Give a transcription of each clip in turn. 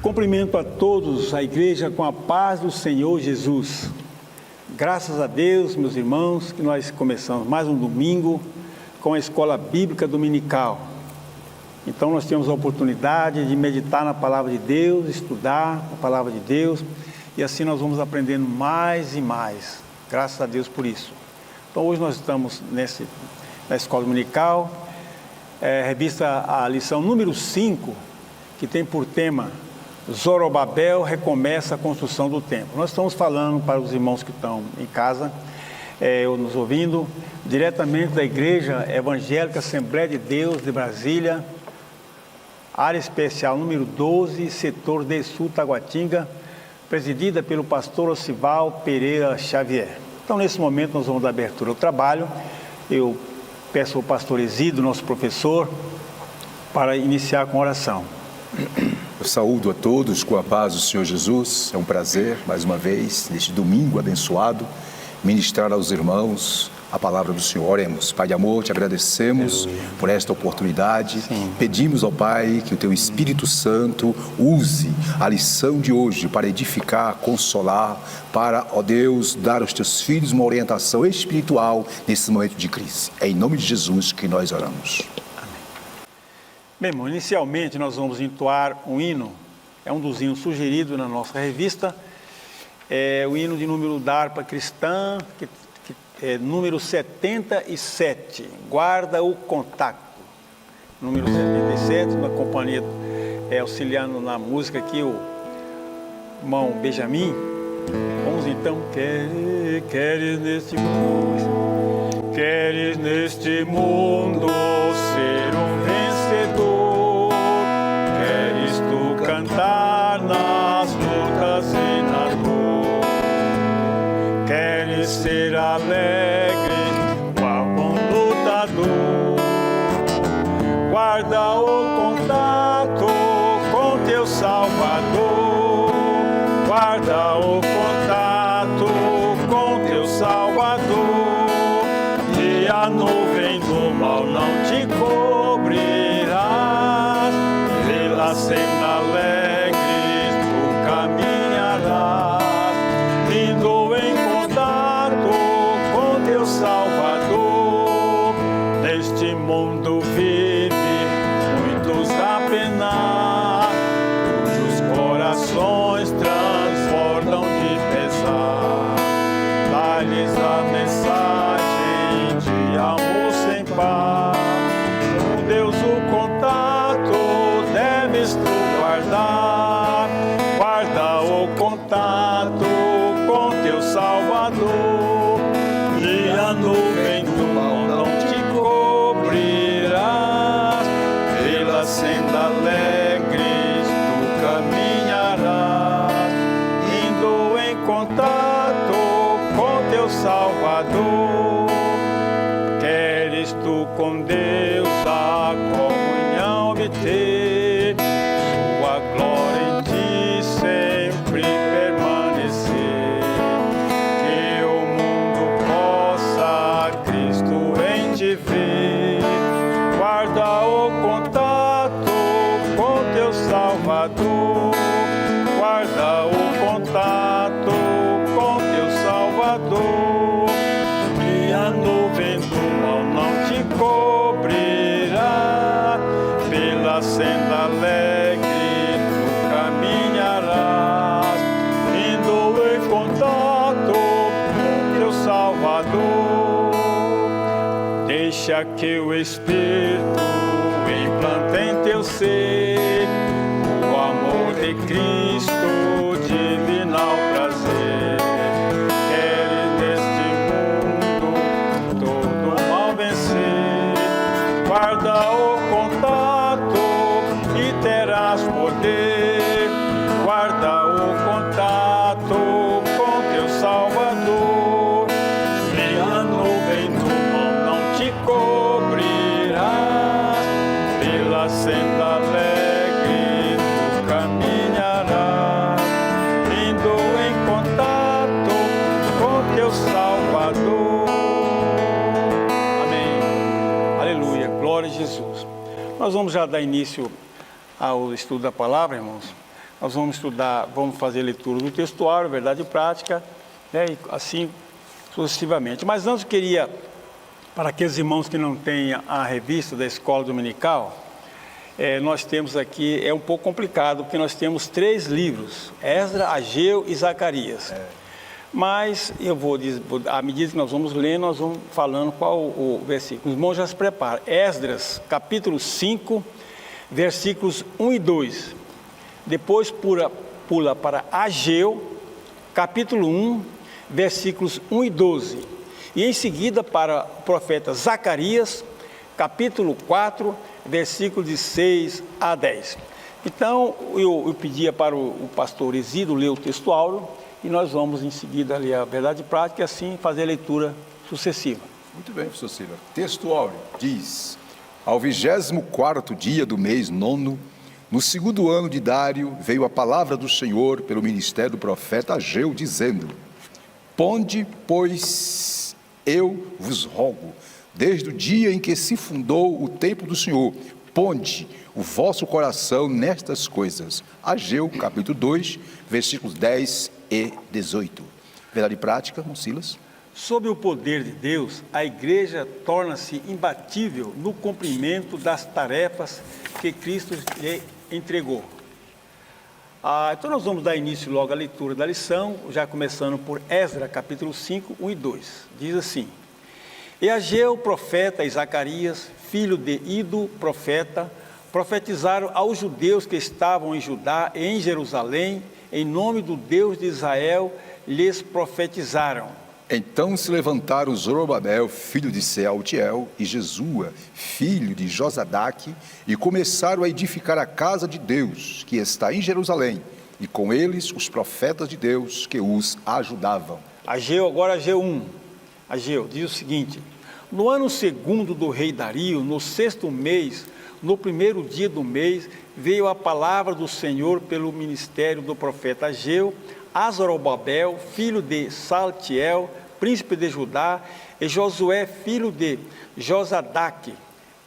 Cumprimento a todos, a igreja, com a paz do Senhor Jesus. Graças a Deus, meus irmãos, que nós começamos mais um domingo com a Escola Bíblica Dominical. Então nós temos a oportunidade de meditar na Palavra de Deus, estudar a Palavra de Deus, e assim nós vamos aprendendo mais e mais. Graças a Deus por isso. Então hoje nós estamos na Escola Dominical, revista a lição número 5, que tem por tema Zorobabel recomeça a construção do templo. Nós estamos falando para os irmãos que estão em casa, nos ouvindo, diretamente da Igreja Evangélica Assembleia de Deus de Brasília, área especial número 12, setor de Sul, Taguatinga, presidida pelo pastor Osival Pereira Xavier. Então, nesse momento, nós vamos dar abertura ao trabalho. Eu peço ao pastor Exídio, nosso professor, para iniciar com oração. Eu saúdo a todos com a paz do Senhor Jesus. É um prazer, mais uma vez, neste domingo abençoado, ministrar aos irmãos a palavra do Senhor. Oremos. Pai de amor, te agradecemos por esta oportunidade. Pedimos ao Pai que o teu Espírito Santo use a lição de hoje para edificar, consolar, para, ó Deus, dar aos teus filhos uma orientação espiritual nesse momento de crise. É em nome de Jesus que nós oramos. Bem, irmão, inicialmente nós vamos entoar um hino, é um dos hinos sugeridos na nossa revista, é o hino de número da harpa cristã, que é número 77, Guarda o Contato. Número 77, na companhia, auxiliando na música aqui, o irmão Benjamin. Vamos então, queres neste mundo ser um vencedor, queres tu cantar nas lutas e na dor, queres ser alegre, qual bom lutador, guarda o contato com teu Salvador, guarda o contato com teu Salvador, e a nuvem do mal não te cobrirás, pela senda alegre tu caminharás, indo em contato com teu Salvador. Neste mundo vive muitos a penar, cujos corações transbordam de pesar. Dá-lhes a mensagem de amor sem par. Com Deus o contato deves tu guardar. Guarda o contato com teu Salvador, e a nuvem do mal não te cobrirás. Pela senda alegre tu caminharás, indo em contato com teu Salvador. Queres tu com Deus a comunhão obter, sua glória em ti sempre permanecer, que o mundo possa Cristo em ti ver. Guarda o contato com teu Salvador, guarda o contato com teu Salvador, e a nuvem do mal não te cobrirá. Pela senda alegre tu caminharás, indo em contato com teu Salvador. Deixa que o Espírito implante em teu ser o amor de Cristo, divinal prazer. Queres neste mundo todo mal vencer, guarda o contato e terás poder. Guarda o contato com teu Salvador, e a nuvem do mal não te cobrirás. Pela senda alegre tu caminharás, indo em contato com teu Salvador. Amém. Aleluia. Glória a Jesus. Nós vamos já dar início ao estudo da palavra, irmãos. nós vamos estudar, vamos fazer leitura do textuário, verdade e prática, né, e assim sucessivamente. Mas antes eu queria, para aqueles irmãos que não têm a revista da Escola Dominical, nós temos aqui, é um pouco complicado, porque nós temos 3 livros, Esdras, Ageu e Zacarias. Mas eu vou dizer, à medida que nós vamos lendo, nós vamos falando qual o versículo. Os irmãos já se preparam. Esdras, capítulo 5, versículos 1 e 2. Depois pula para Ageu, capítulo 1, versículos 1 e 12. E em seguida para o profeta Zacarias, capítulo 4, versículos de 6 a 10. Então, eu pedia para o pastor Exílio ler o textuário, e nós vamos em seguida ler a verdade prática e assim fazer a leitura sucessiva. Muito bem, professor Silva. Textuário diz: ao 24º dia do mês 9, no 2º ano de Dário, veio a palavra do Senhor pelo ministério do profeta Ageu, dizendo: ponde, pois, eu vos rogo, desde o dia em que se fundou o templo do Senhor, ponde o vosso coração nestas coisas. Ageu, capítulo 2, versículos 10 e 18. Verdade prática, irmão Silas? Sob o poder de Deus, a igreja torna-se imbatível no cumprimento das tarefas que Cristo lhe entregou. Então nós vamos dar início logo à leitura da lição, já começando por Esdras, capítulo 5, 1 e 2. Diz assim: E Ageu, profeta, e Zacarias, filho de Ido, profeta, profetizaram aos judeus que estavam em Judá e em Jerusalém, em nome do Deus de Israel, lhes profetizaram. Então se levantaram Zorobabel, filho de Sealtiel, e Jesua, filho de Josadaque, e começaram a edificar a casa de Deus, que está em Jerusalém, e com eles os profetas de Deus que os ajudavam. Ageu, agora Ageu 1. Ageu diz o seguinte: no ano 2º do rei Dario, no 6º mês, no 1º dia do mês, veio a palavra do Senhor pelo ministério do profeta Ageu a Zorobabel, filho de Saltiel, príncipe de Judá, e Josué, filho de Josadaque,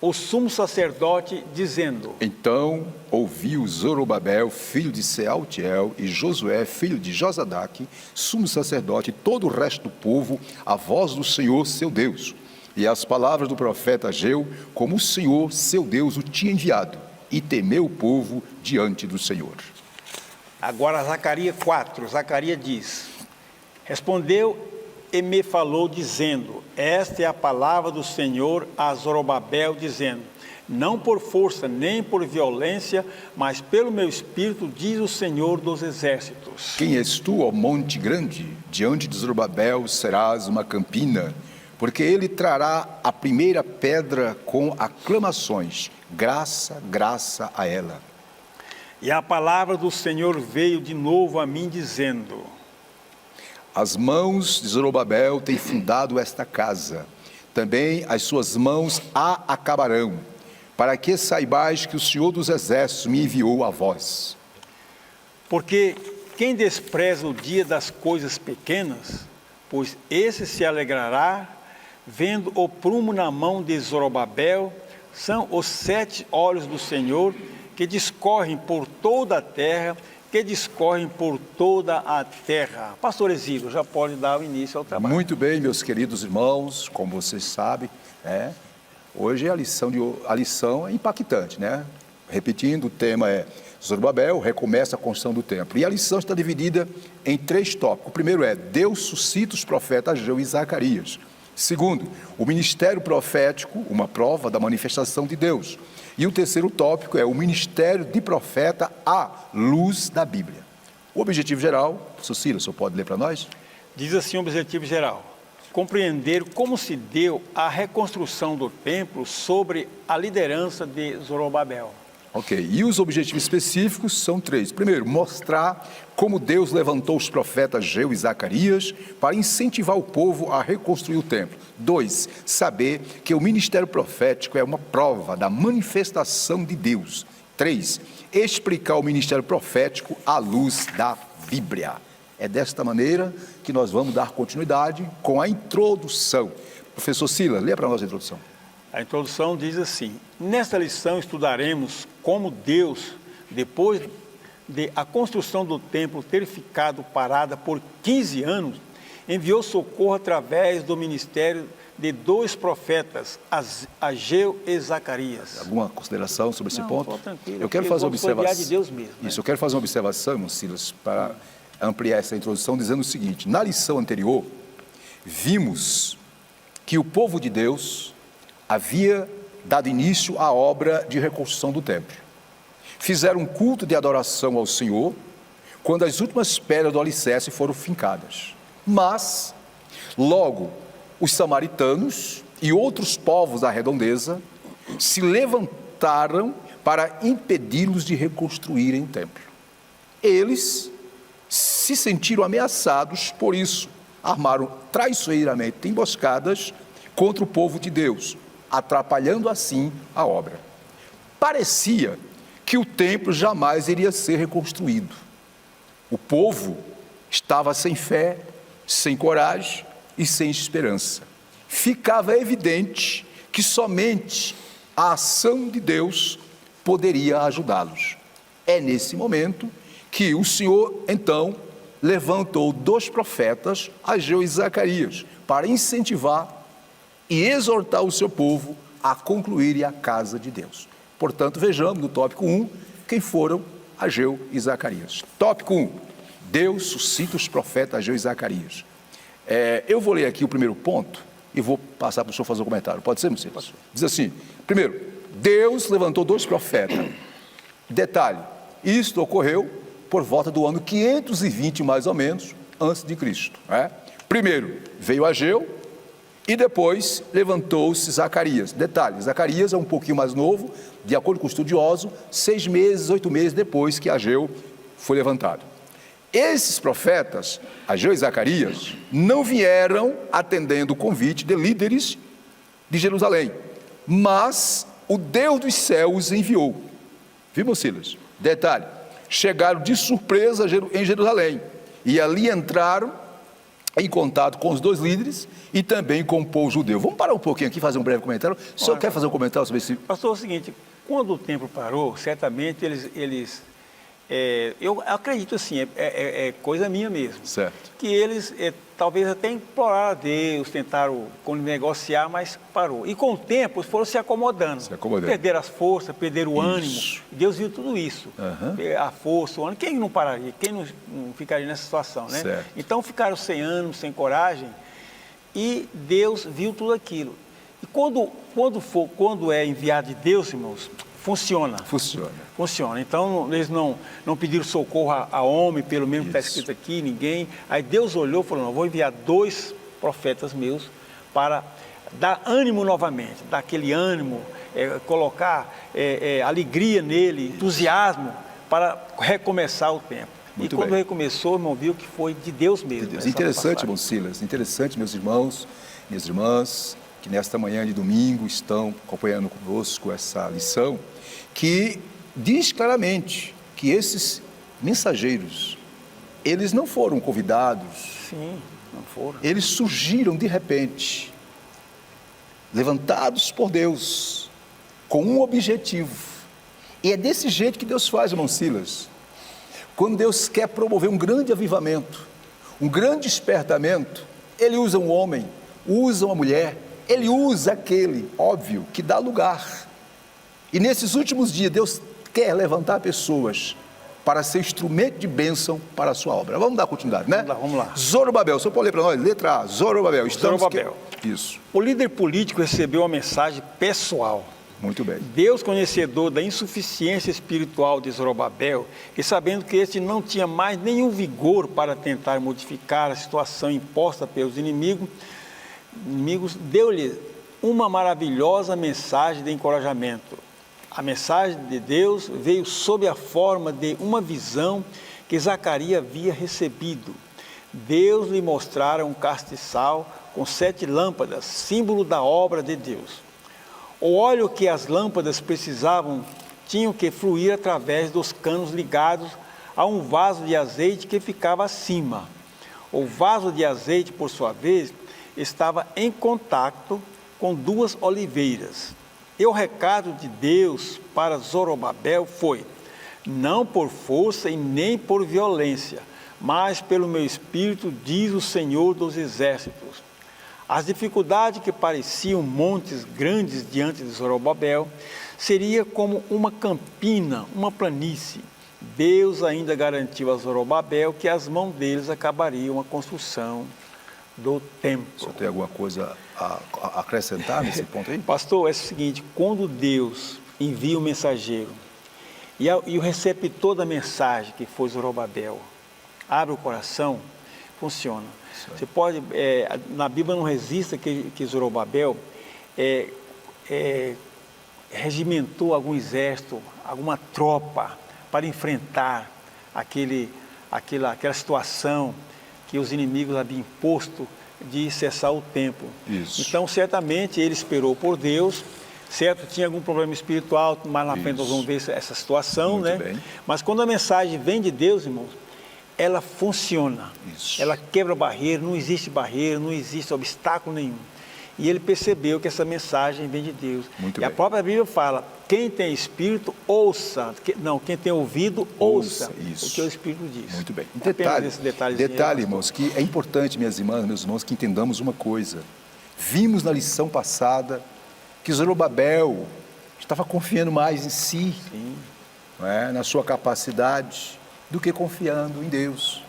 o sumo sacerdote, dizendo: Então ouviu Zorobabel, filho de Sealtiel, e Josué, filho de Josadaque, sumo sacerdote, e todo o resto do povo, a voz do Senhor, seu Deus, e as palavras do profeta Ageu, como o Senhor, seu Deus, o tinha enviado, e temeu o povo diante do Senhor. Agora Zacarias 4, Zacarias diz: respondeu e me falou, dizendo: esta é a palavra do Senhor a Zorobabel, dizendo: não por força nem por violência, mas pelo meu espírito, diz o Senhor dos exércitos. Quem és tu, ó monte grande? Diante de Zorobabel serás uma campina, porque ele trará a primeira pedra com aclamações, graça, graça a ela. E a palavra do Senhor veio de novo a mim, dizendo: as mãos de Zorobabel têm fundado esta casa, também as suas mãos a acabarão, para que saibais que o Senhor dos exércitos me enviou a vós. Porque quem despreza o dia das coisas pequenas, pois esse se alegrará, vendo o prumo na mão de Zorobabel, são os 7 olhos do Senhor, que discorrem por toda a terra, Pastor Exílio, já pode dar o início ao trabalho. Muito bem, meus queridos irmãos, como vocês sabem, hoje a lição é impactante, né? Repetindo, o tema é Zorobabel recomeça a construção do templo. E a lição está dividida em 3 tópicos. O primeiro é: Deus suscita os profetas Ageu e Zacarias. Segundo, o ministério profético, uma prova da manifestação de Deus. E o terceiro tópico é o ministério de profeta à luz da Bíblia. O objetivo geral, professor Silas, o senhor pode ler para nós? Diz assim o objetivo geral: compreender como se deu a reconstrução do templo sob a liderança de Zorobabel. Ok, e os objetivos específicos são 3. Primeiro, mostrar como Deus levantou os profetas Ageu e Zacarias para incentivar o povo a reconstruir o templo. 2, saber que o ministério profético é uma prova da manifestação de Deus. 3, explicar o ministério profético à luz da Bíblia. É desta maneira que nós vamos dar continuidade com a introdução. Professor Silas, lê para nós a introdução. A introdução diz assim: nesta lição estudaremos como Deus, depois de a construção do templo ter ficado parada por 15 anos, enviou socorro através do ministério de 2 profetas, Ageu e Zacarias. Alguma consideração sobre esse ponto? Só tranquilo. Eu quero fazer uma observação. De Deus mesmo, né? Isso, eu quero fazer uma observação, irmão Silas, para ampliar essa introdução, dizendo o seguinte: na lição anterior, vimos que o povo de Deus havia dado início à obra de reconstrução do templo. Fizeram um culto de adoração ao Senhor quando as últimas pedras do alicerce foram fincadas. Mas, logo, os samaritanos e outros povos da redondeza se levantaram para impedi-los de reconstruírem o templo. Eles se sentiram ameaçados, por isso armaram traiçoeiramente emboscadas contra o povo de Deus, atrapalhando assim a obra. Parecia que o templo jamais iria ser reconstruído. O povo estava sem fé, sem coragem e sem esperança. Ficava evidente que somente a ação de Deus poderia ajudá-los. É nesse momento que o Senhor, então, levantou 2 profetas, Ageu e Zacarias, para incentivar e exortar o seu povo a concluírem a casa de Deus. Portanto, vejamos no tópico 1 quem foram Ageu e Zacarias. Tópico 1, Deus suscita os profetas Ageu e Zacarias. Eu vou ler aqui o primeiro ponto e vou passar para o senhor fazer um comentário. Pode ser, Moisés? Diz assim: primeiro, Deus levantou 2 profetas. Detalhe, isto ocorreu por volta do ano 520, mais ou menos, antes de Cristo. Primeiro veio Ageu e depois levantou-se Zacarias. Detalhe, Zacarias é um pouquinho mais novo, de acordo com o estudioso, 6 meses, 8 meses depois que Ageu foi levantado. Esses profetas, Ageu e Zacarias, não vieram atendendo o convite de líderes de Jerusalém, mas o Deus dos céus os enviou. Viu, Silas? Detalhe, chegaram de surpresa em Jerusalém e ali entraram em contato com os 2 líderes e também com o povo judeu. Vamos parar um pouquinho aqui e fazer um breve comentário. O senhor quer fazer um comentário sobre esse... Pastor, é o seguinte, quando o templo parou, certamente eu acredito assim, é coisa minha mesmo, certo, que eles talvez até imploraram a Deus, tentaram negociar, mas parou. E com o tempo foram se acomodando. Perderam as forças, perderam o ânimo. Deus viu tudo isso. A força, o ânimo. Quem não pararia? Quem não ficaria nessa situação, né? Certo. Então ficaram sem ânimo, sem coragem, e Deus viu tudo aquilo. E quando é enviado de Deus, irmãos, funciona. Então, eles não pediram socorro a homem, pelo menos está escrito aqui, ninguém. Aí Deus olhou e falou: não, vou enviar 2 profetas meus para dar ânimo novamente, dar aquele ânimo, colocar alegria nele, entusiasmo, para recomeçar o tempo. Muito e quando bem. Recomeçou, irmão, viu que foi de Deus mesmo. De Deus. Interessante, irmão Silas, interessante, meus irmãos, minhas irmãs, que nesta manhã de domingo estão acompanhando conosco essa lição, que diz claramente que esses mensageiros, eles não foram convidados. Sim, não foram. Eles surgiram de repente, levantados por Deus, com um objetivo. E é desse jeito que Deus faz, irmão Silas. Quando Deus quer promover um grande avivamento, um grande despertamento, Ele usa um homem, usa uma mulher, Ele usa aquele, óbvio, que dá lugar. E nesses últimos dias, Deus quer levantar pessoas para ser instrumento de bênção para a sua obra. Vamos dar continuidade, né? Vamos lá. Zorobabel, o senhor pode ler para nós? Letra A, Zorobabel. Zorobabel. Isso. O líder político recebeu uma mensagem pessoal. Muito bem. Deus, conhecedor da insuficiência espiritual de Zorobabel, e sabendo que este não tinha mais nenhum vigor para tentar modificar a situação imposta pelos inimigos, deu-lhe uma maravilhosa mensagem de encorajamento. A mensagem de Deus veio sob a forma de uma visão que Zacarias havia recebido. Deus lhe mostrara um castiçal com 7 lâmpadas, símbolo da obra de Deus. O óleo que as lâmpadas precisavam tinham que fluir através dos canos ligados a um vaso de azeite que ficava acima. O vaso de azeite, por sua vez, estava em contato com 2 oliveiras. E o recado de Deus para Zorobabel foi: não por força e nem por violência, mas pelo meu Espírito, diz o Senhor dos Exércitos. As dificuldades que pareciam montes grandes diante de Zorobabel, seria como uma campina, uma planície. Deus ainda garantiu a Zorobabel que as mãos deles acabariam a construção do templo. O senhor tem alguma coisa a acrescentar nesse ponto aí? Pastor, é o seguinte, quando Deus envia um mensageiro e o receptor da mensagem, que foi Zorobabel, abre o coração, funciona. Você pode, na Bíblia não resista que Zorobabel regimentou algum exército, alguma tropa para enfrentar aquela situação que os inimigos haviam imposto de cessar o templo. Isso. Então, certamente, ele esperou por Deus, certo? Tinha algum problema espiritual, mais na frente nós vamos ver essa situação, Muito né? bem. Mas quando a mensagem vem de Deus, irmãos, ela funciona. Isso. Ela quebra barreira, não existe obstáculo nenhum. E ele percebeu que essa mensagem vem de Deus. Muito e a bem. própria Bíblia fala, quem tem espírito, ouça. Quem tem ouvido, ouça isso. o que o Espírito diz. Muito bem. Apenas esse Detalhe, irmãos, que é importante, minhas irmãs, meus irmãos, que entendamos uma coisa. Vimos na lição passada que Zorobabel estava confiando mais em si, não é? Na sua capacidade, do que confiando em Deus.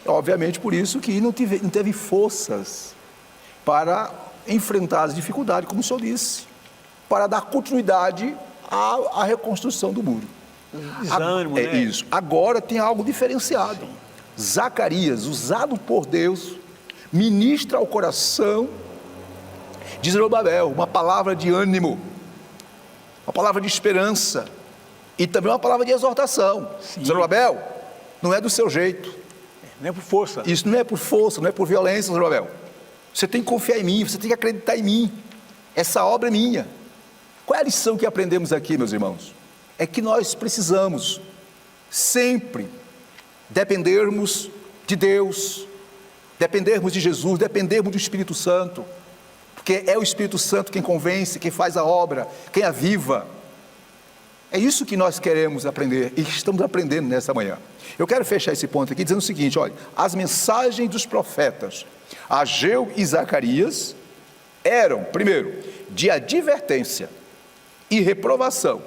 Obviamente, por isso que não teve forças para enfrentar as dificuldades, como o senhor disse, para dar continuidade à reconstrução do muro. Desânimo, né? Isso. Agora tem algo diferenciado. Sim. Zacarias, usado por Deus, ministra ao coração de Zorobabel uma palavra de ânimo, uma palavra de esperança e também uma palavra de exortação. Sim. Zorobabel, não é do seu jeito. Não é por força. Isso não é por força, não é por violência, Zorobabel. Você tem que confiar em mim, você tem que acreditar em mim. Essa obra é minha. Qual é a lição que aprendemos aqui, meus irmãos? É que nós precisamos sempre dependermos de Deus, dependermos de Jesus, dependermos do Espírito Santo, porque é o Espírito Santo quem convence, quem faz a obra, quem aviva. É isso que nós queremos aprender e estamos aprendendo nessa manhã. Eu quero fechar esse ponto aqui dizendo o seguinte, olha, as mensagens dos profetas Ageu e Zacarias eram, primeiro, de advertência e reprovação,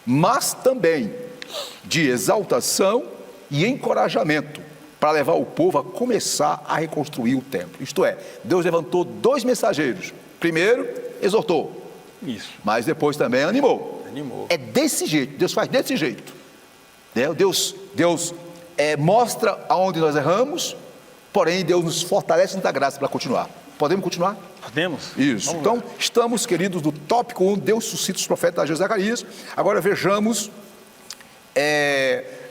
mas também de exaltação e encorajamento para levar o povo a começar a reconstruir o templo. Isto é, Deus levantou 2 mensageiros. Primeiro, exortou. Isso. Mas depois também animou. É desse jeito, Deus faz desse jeito. Deus mostra aonde nós erramos, porém Deus nos fortalece e nos dá graça para continuar. Podemos continuar? Podemos. Isso. Vamos então, lá. Estamos, queridos, no tópico 1, Deus suscita os profetas Ageu e Zacarias. Agora vejamos,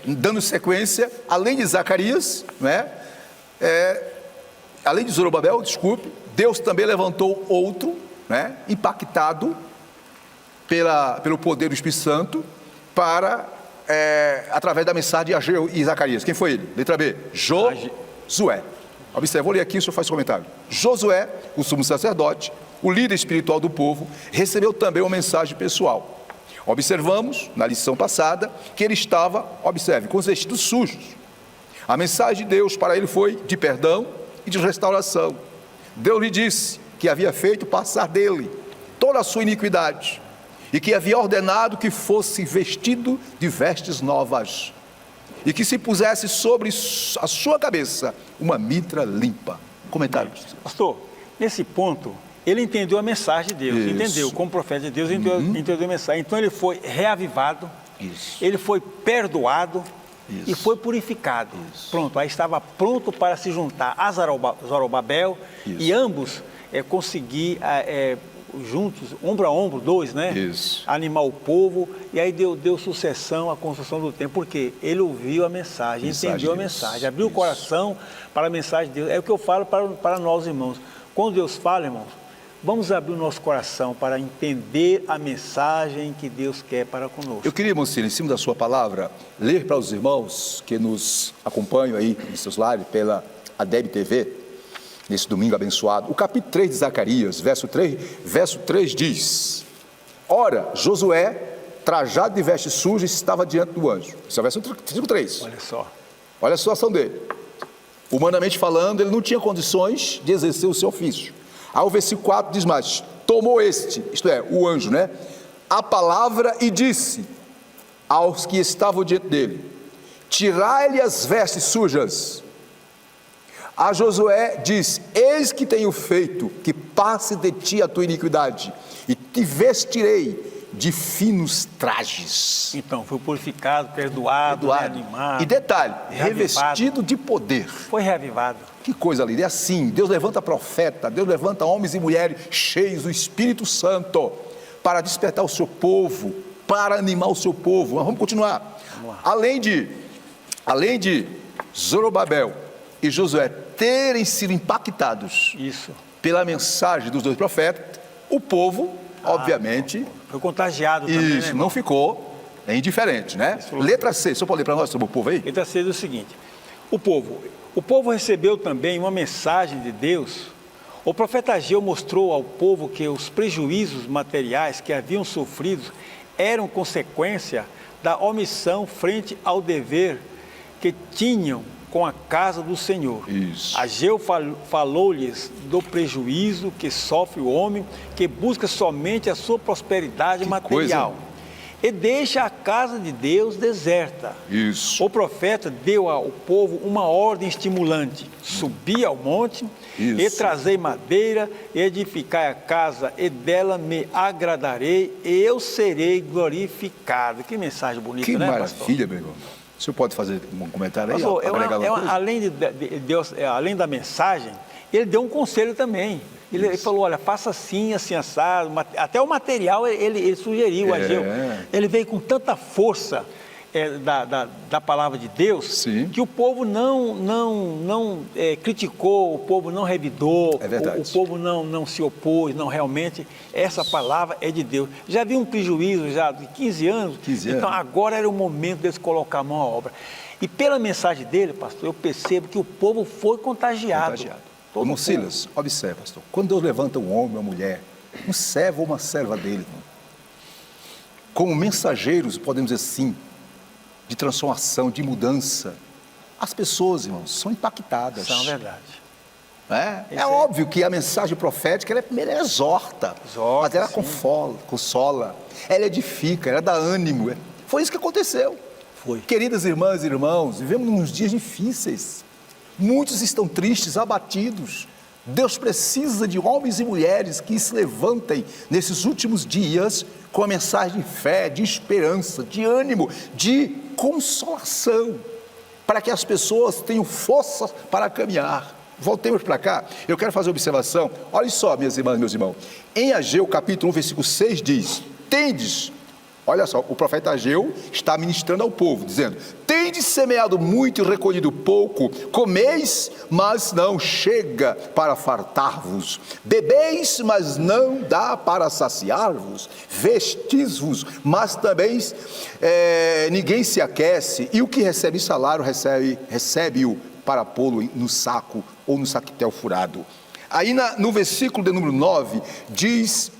dando sequência, além de Zacarias, além de Zorobabel, Deus também levantou outro, impactado pelo poder do Espírito Santo, através da mensagem de Ageu e Zacarias. Quem foi ele? Letra B, Josué. Observe, vou ler aqui, o senhor faz comentário. Josué, o sumo sacerdote, o líder espiritual do povo, recebeu também uma mensagem pessoal. Observamos, na lição passada, que ele estava, observe, com os vestidos sujos. A mensagem de Deus para ele foi de perdão e de restauração. Deus lhe disse que havia feito passar dele toda a sua iniquidade e que havia ordenado que fosse vestido de vestes novas e que se pusesse sobre a sua cabeça uma mitra limpa. Comentário. Pastor, nesse ponto, ele entendeu a mensagem de Deus, entendeu, como profeta de Deus, entendeu a mensagem. Então ele foi reavivado, ele foi perdoado e foi purificado. Pronto, aí estava pronto para se juntar a Zorobabel e ambos conseguir juntos, ombro a ombro, 2, animar o povo, e aí deu sucessão à construção do templo, porque ele ouviu a mensagem, entendeu a mensagem, abriu o coração para a mensagem de Deus. É o que eu falo para nós, irmãos. Quando Deus fala, irmãos, vamos abrir o nosso coração para entender a mensagem que Deus quer para conosco. Eu queria, Monsignor, em cima da sua palavra, ler para os irmãos que nos acompanham aí em seus lares pela ADEB TV, nesse domingo abençoado, o capítulo 3 de Zacarias, verso 3 diz: Ora, Josué trajado de vestes sujas, estava diante do anjo. Esse é o versículo 3. Olha só. Olha a situação dele. Humanamente falando, ele não tinha condições de exercer o seu ofício. Aí o versículo 4 diz mais: tomou este, isto é, o anjo, né, a palavra e disse aos que estavam diante dele: tirai-lhe as vestes sujas. A Josué diz: eis que tenho feito que passe de ti a tua iniquidade, e te vestirei de finos trajes. Então, foi purificado, perdoado, reanimado. E detalhe, reavivado. revestido de poder. Foi reavivado. Que coisa linda, é assim, Deus levanta profeta, Deus levanta homens e mulheres cheios do Espírito Santo, para despertar o seu povo, para animar o seu povo. Mas vamos continuar. Vamos lá. Além de Zorobabel e Josué terem sido impactados pela mensagem dos dois profetas, o povo, obviamente, foi contagiado também, isso, né, não ficou indiferente, né? Letra C, só pode ler para nós sobre o povo aí? Letra C diz o seguinte: o povo recebeu também uma mensagem de Deus. O profeta Ageu mostrou ao povo que os prejuízos materiais que haviam sofrido eram consequência da omissão frente ao dever que tinham com a casa do Senhor. Isso. Ageu falou-lhes do prejuízo que sofre o homem que busca somente a sua prosperidade material e deixa a casa de Deus deserta. Isso. O profeta deu ao povo uma ordem estimulante: subi ao monte e trazei madeira e edificai a casa, e dela me agradarei e eu serei glorificado. Que mensagem bonita, que né, maravilha, pastor? meu irmão. O senhor pode fazer um comentário aí? Pastor, além da mensagem, ele deu um conselho também. Ele falou: olha, faça assim, assim, assado. Até o material ele sugeriu, Ageu. Ele veio com tanta força da palavra de Deus, que o povo não criticou, o povo não revidou, o povo não se opôs, não, realmente, essa palavra é de Deus. Já havia um prejuízo já de 15 anos, então agora era o momento deles colocar a mão à obra. E pela mensagem dele, pastor, eu percebo que o povo foi contagiado. Como Silas, observe, pastor, quando Deus levanta um homem, uma mulher, um servo ou uma serva dele, como mensageiros, podemos dizer assim, de transformação, de mudança, as pessoas, irmãos, são impactadas. São verdade. É óbvio que a mensagem profética, ela primeiro exorta, mas ela consola, ela edifica, ela dá ânimo. Foi isso que aconteceu. Queridas irmãs e irmãos, vivemos uns dias difíceis. Muitos estão tristes, abatidos. Deus precisa de homens e mulheres que se levantem nesses últimos dias com a mensagem de fé, de esperança, de ânimo, de consolação, para que as pessoas tenham força para caminhar. Voltemos para cá, eu quero fazer uma observação. Olha só, minhas irmãs e meus irmãos, em Ageu capítulo 1, versículo 6 diz: tendes, olha só, o profeta Ageu está ministrando ao povo, dizendo: tendes semeado muito e recolhido pouco, comeis, mas não chega para fartar-vos, bebeis, mas não dá para saciar-vos, vestis-vos, mas também ninguém se aquece, e o que recebe salário, recebe-o para pô-lo no saco ou no saquetel furado. Aí no versículo de número 9, diz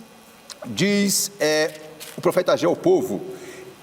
o profeta Ageu ao povo: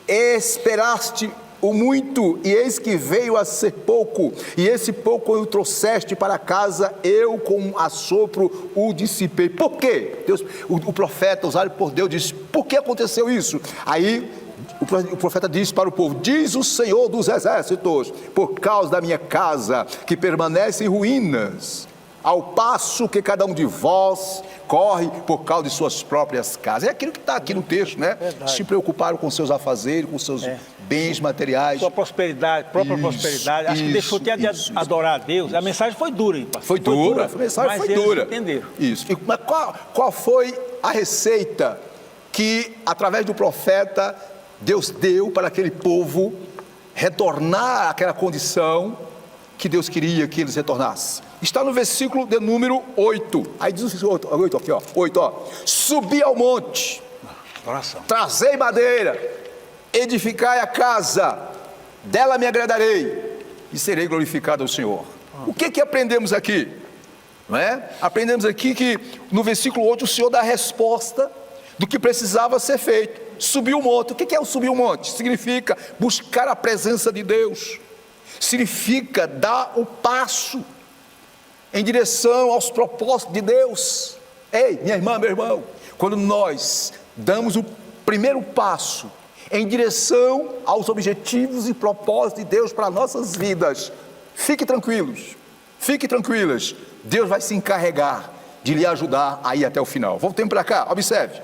esperaste o muito, e eis que veio a ser pouco, e esse pouco eu trouxeste para casa, eu com assopro o dissipei. Por quê? O profeta usado por Deus disse: por que aconteceu isso? Aí o profeta diz para o povo: diz o Senhor dos exércitos, por causa da minha casa que permanece em ruínas, ao passo que cada um de vós corre por causa de suas próprias casas. É aquilo que está aqui no texto, né? Se preocuparam com seus afazeres, com seus bens materiais. Sua prosperidade, própria prosperidade. Acho que deixou de adorar a Deus. A mensagem foi dura, hein, pastor? Foi dura, a mensagem foi dura. Entenderam. Isso. Mas qual foi a receita que, através do profeta, Deus deu para aquele povo retornar àquela condição que Deus queria que eles retornassem? Está no versículo de número 8. Aí diz o 8 aqui, ó. 8, ó. Subi ao monte, trazei madeira, edificai a casa, dela me agradarei e serei glorificado ao Senhor. O que aprendemos aqui? Não é? Aprendemos aqui que no versículo 8 o Senhor dá a resposta do que precisava ser feito. Subir o monte. O que é o subir o monte? Significa buscar a presença de Deus. Significa dar o passo em direção aos propósitos de Deus. Ei, minha irmã, meu irmão, quando nós damos o primeiro passo em direção aos objetivos e propósitos de Deus para nossas vidas, fique tranquilos, fique tranquilas, Deus vai se encarregar de lhe ajudar a ir até o final. Voltemos para cá, observe,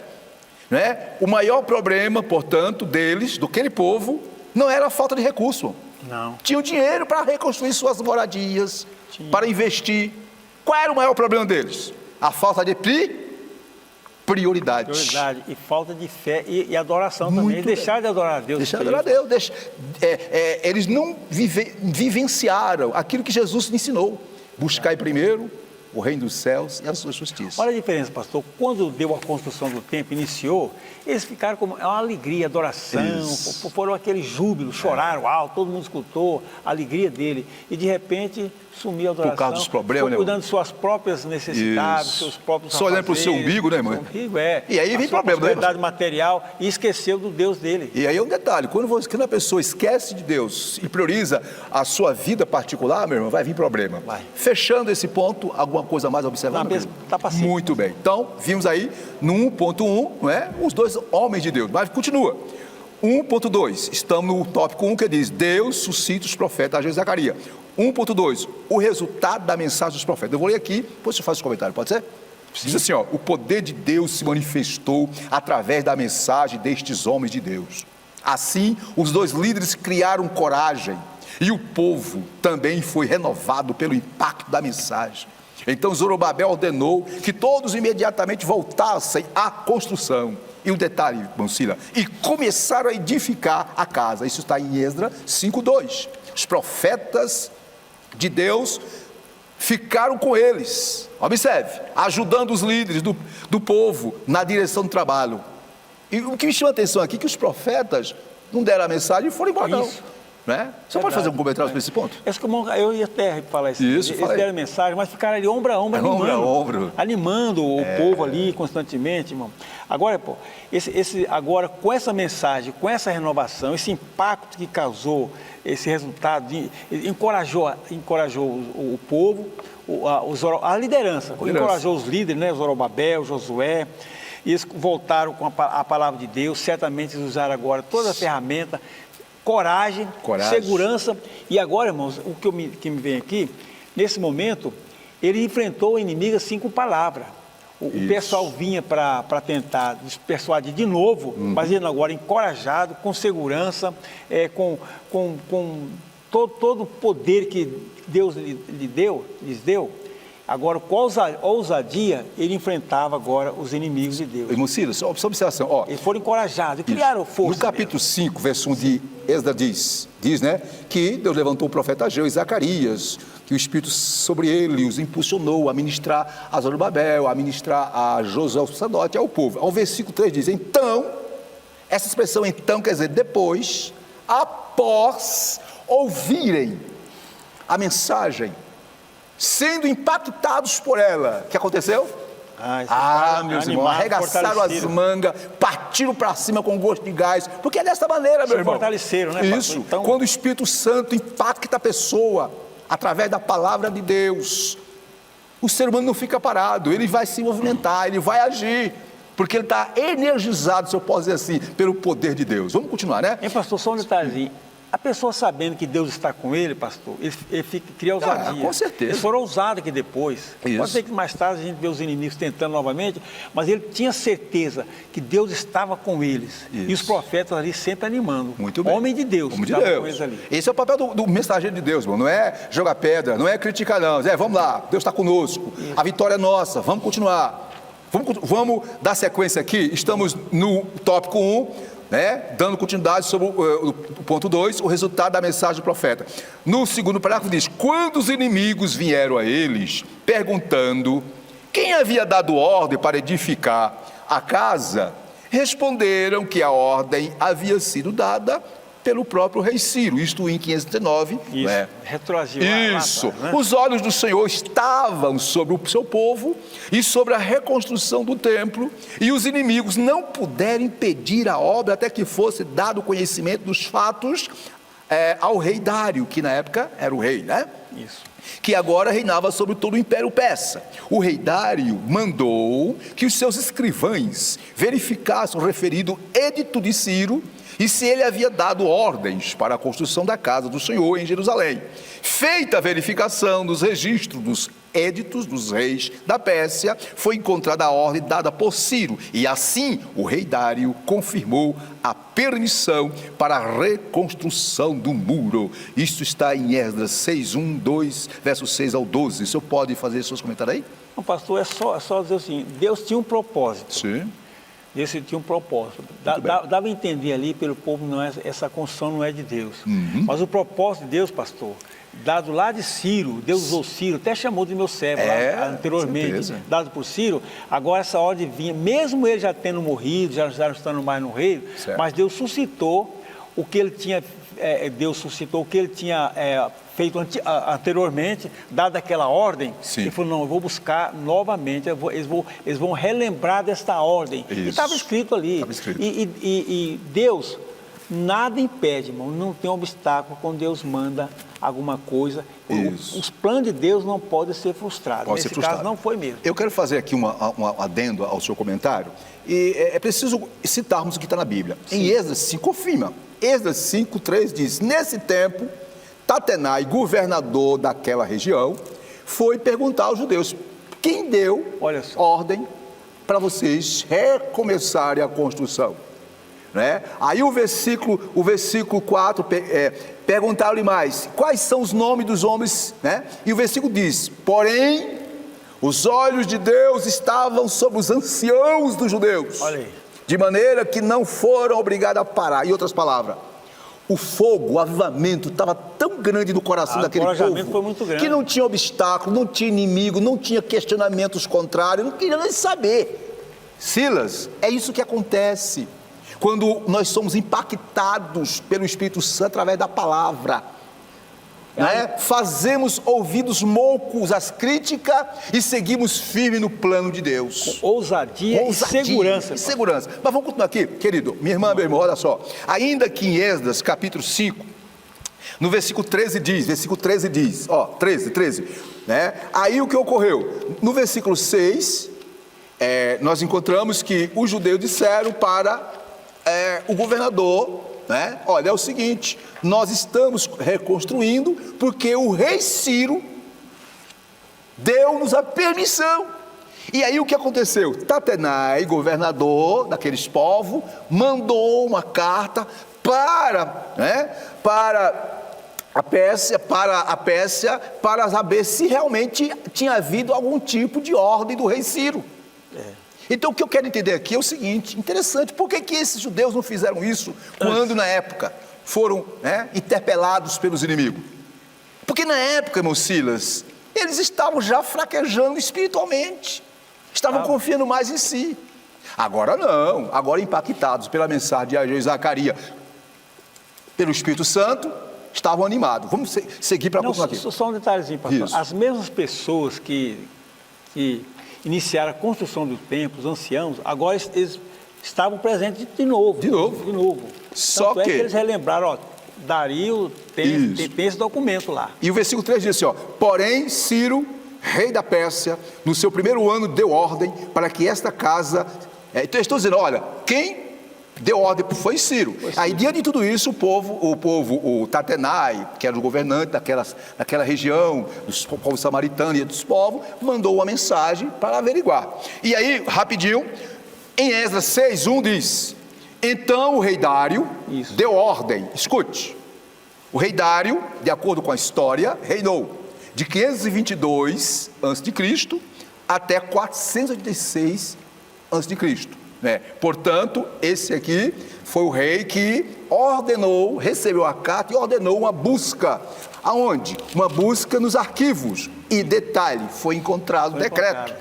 né? O maior problema, portanto, deles, do aquele povo, não era a falta de recurso. Não. Tinham dinheiro para reconstruir suas moradias, para investir. Qual era o maior problema deles? A falta de prioridade. E falta de fé e adoração também. Eles deixaram de adorar a Deus. Deixaram de adorar a Deus. Eles não vivenciaram aquilo que Jesus ensinou. Buscai primeiro o reino dos céus e a sua justiça. Olha a diferença, pastor. Quando deu a construção do templo, iniciou, eles ficaram com uma alegria, adoração, foram aquele júbilo, choraram alto, todo mundo escutou a alegria dele. E de repente sumiu a adoração. Por causa dos problemas, né? Cuidando de suas próprias necessidades, seus próprios só olhando para o seu umbigo, né, irmão? E aí vem problema, né? Verdade material e esqueceu do Deus dele. E aí é um detalhe, quando a pessoa esquece de Deus e prioriza a sua vida particular, meu irmão, vai vir problema. Vai. Fechando esse ponto, alguma coisa mais a observar? Tá passivo. Muito bem. Então, vimos aí no 1.1, não é? Os dois homens de Deus. Mas continua. 1.2, estamos no tópico 1 que diz: Deus suscita os profetas, a Zacarias. 1.2, o resultado da mensagem dos profetas. Eu vou ler aqui, depois você faz o comentário, pode ser? Diz assim, ó: o poder de Deus se manifestou através da mensagem destes homens de Deus. Assim, os dois líderes criaram coragem e o povo também foi renovado pelo impacto da mensagem. Então Zorobabel ordenou que todos imediatamente voltassem à construção. E o detalhe, irmão Sila, e começaram a edificar a casa. Isso está em Esdras 5:2. Os profetas de Deus ficaram com eles, observe, ajudando os líderes do povo na direção do trabalho. E o que me chama a atenção aqui é que os profetas não deram a mensagem e foram embora, não. Né? Você pode fazer um comentário sobre esse ponto? Eu ia até falar isso. Eles deram mensagem, mas ficaram ali ombro a ombro, animando o povo ali constantemente, irmão. Agora, agora, com essa mensagem, com essa renovação, esse impacto que causou, esse resultado, encorajou o povo, a liderança, encorajou os líderes, né? Zorobabel, Josué. E eles voltaram com a palavra de Deus. Certamente eles usaram agora toda a ferramenta. Coragem, segurança. E agora, irmãos, o que me vem aqui, nesse momento, ele enfrentou o inimigo assim com palavra. O pessoal vinha para tentar persuadir de novo, mas ele agora encorajado, com segurança, com todo o poder que Deus lhes deu. Agora, com ousadia, ele enfrentava agora os inimigos de Deus. Irmão Ciro, só observação. Ó, eles foram encorajados e criaram força. No capítulo 5, verso 1 de Esdras diz, né, que Deus levantou o profeta Ageu e Zacarias, que o Espírito sobre ele os impulsionou a ministrar a Zorobabel, a ministrar a Josué, o sacerdote, ao povo. Ao versículo 3 diz: então, essa expressão então quer dizer depois, após ouvirem a mensagem, sendo impactados por ela. O que aconteceu? Meus irmãos, arregaçaram as mangas, partiram para cima com gosto de gás, porque é dessa maneira, meu irmão. Fortaleceram, né? Isso, então, quando o Espírito Santo impacta a pessoa, através da palavra de Deus, o ser humano não fica parado, ele vai se movimentar, ele vai agir, porque ele está energizado, se eu posso dizer assim, pelo poder de Deus. Vamos continuar, né? Pastor, só um detalhezinho. A pessoa sabendo que Deus está com ele, pastor, ele cria ousadia. Com certeza. Eles foram ousados aqui depois. Isso. Pode ser que mais tarde a gente vê os inimigos tentando novamente, mas ele tinha certeza que Deus estava com eles. Isso. E os profetas ali sempre animando. Muito bem. Homem de Deus. Homem de Deus. Com eles ali. Esse é o papel do mensageiro de Deus, irmão. Não é jogar pedra, não é criticar, não. Vamos lá, Deus está conosco. Isso. A vitória é nossa, vamos continuar. Vamos dar sequência aqui. Estamos no tópico 1. Dando continuidade sobre o ponto 2, o resultado da mensagem do profeta. No segundo parágrafo diz: quando os inimigos vieram a eles, perguntando quem havia dado ordem para edificar a casa, responderam que a ordem havia sido dada pelo próprio rei Ciro, isto em 539. Isso, retroagiu lá Isso. atrás, né? Os olhos do Senhor estavam sobre o seu povo e sobre a reconstrução do templo, e os inimigos não puderam impedir a obra até que fosse dado conhecimento dos fatos ao rei Dário, que na época era o rei, né? Isso. Que agora reinava sobre todo o Império Persa. O rei Dário mandou que os seus escrivães verificassem o referido edito de Ciro e se ele havia dado ordens para a construção da casa do Senhor em Jerusalém. Feita a verificação dos registros dos éditos dos reis da Pérsia, foi encontrada a ordem dada por Ciro, e assim o rei Dário confirmou a permissão para a reconstrução do muro. Isto está em Esdras 6, 1, 2, versos 6 ao 12. O senhor pode fazer seus comentários aí? Não, pastor, é só dizer assim, Deus tinha um propósito. Sim. Deus tinha um propósito. Dava a entender ali pelo povo, essa construção não é de Deus. Mas o propósito de Deus, pastor, dado lá de Ciro, Deus usou Ciro, até chamou de meu servo lá anteriormente, dado por Ciro, agora essa ordem vinha, mesmo ele já tendo morrido, já não estando mais no reino, mas Deus suscitou o que ele tinha, feito anteriormente, dada aquela ordem. Sim. Ele falou, não, eu vou buscar novamente, eles vão relembrar desta ordem. Isso. E estava escrito ali. Estava escrito. E Deus, nada impede, irmão, não tem obstáculo quando Deus manda alguma coisa. Os planos de Deus não podem ser frustrados. Nesse caso não foi mesmo. Eu quero fazer aqui um adendo ao seu comentário, e é preciso citarmos o que está na Bíblia. Sim. Em Esdras 5, confirma. Esdras 5, 3 diz, nesse tempo, Tatenai, governador daquela região, foi perguntar aos judeus, quem deu ordem para vocês recomeçarem a construção? Né? Aí o versículo 4, perguntaram-lhe mais, quais são os nomes dos homens? Né? E o versículo diz, porém, os olhos de Deus estavam sobre os anciãos dos judeus, de maneira que não foram obrigados a parar. Em outras palavras, o fogo, o avivamento estava tão grande no coração daquele povo, foi muito grande, que não tinha obstáculo, não tinha inimigo, não tinha questionamentos contrários, não queria nem saber. Silas, é isso que acontece quando nós somos impactados pelo Espírito Santo através da palavra, né? Fazemos ouvidos moucos às críticas e seguimos firme no plano de Deus. Ousadia e segurança. Mas vamos continuar aqui, querido, minha irmã, meu irmão, olha só. Ainda que em Esdras, capítulo 5, no versículo 13 diz, ó, 13, né? Aí o que ocorreu? No versículo 6, nós encontramos que os judeus disseram para o governador, né? Olha, é o seguinte, nós estamos reconstruindo porque o rei Ciro deu-nos a permissão. E aí o que aconteceu? Tatenai, governador daqueles povos, mandou uma carta para a Pérsia, para saber se realmente tinha havido algum tipo de ordem do rei Ciro. Então o que eu quero entender aqui é o seguinte, interessante, por que esses judeus não fizeram isso quando na época foram interpelados pelos inimigos? Porque na época, irmão Silas, eles estavam já fraquejando espiritualmente, estavam confiando mais em si. Agora não, agora impactados pela mensagem de Ageu e Zacarias, pelo Espírito Santo, estavam animados. Vamos seguir para continuar aqui. Só um detalhezinho, pastor. Isso. As mesmas pessoas que iniciaram a construção do templo, os anciãos, agora eles estavam presentes de novo. Só que eles relembraram, Dario tem esse documento lá. E o versículo 3 diz assim, porém Ciro, rei da Pérsia, no seu primeiro ano deu ordem para que esta casa... Então eles estão dizendo, olha, quem deu ordem foi Ciro. Aí diante de tudo isso, o Tatenai, que era o governante daquela região, dos povos samaritanos e dos povos, mandou uma mensagem para averiguar. E aí, rapidinho, em Esdras 6:1 diz, então o rei Dário deu ordem, escute, o rei Dário, de acordo com a história, reinou de 522 a.C. até 486 a.C., Portanto, esse aqui foi o rei que ordenou, recebeu a carta e ordenou uma busca. Aonde? Uma busca nos arquivos. E detalhe, foi encontrado o decreto.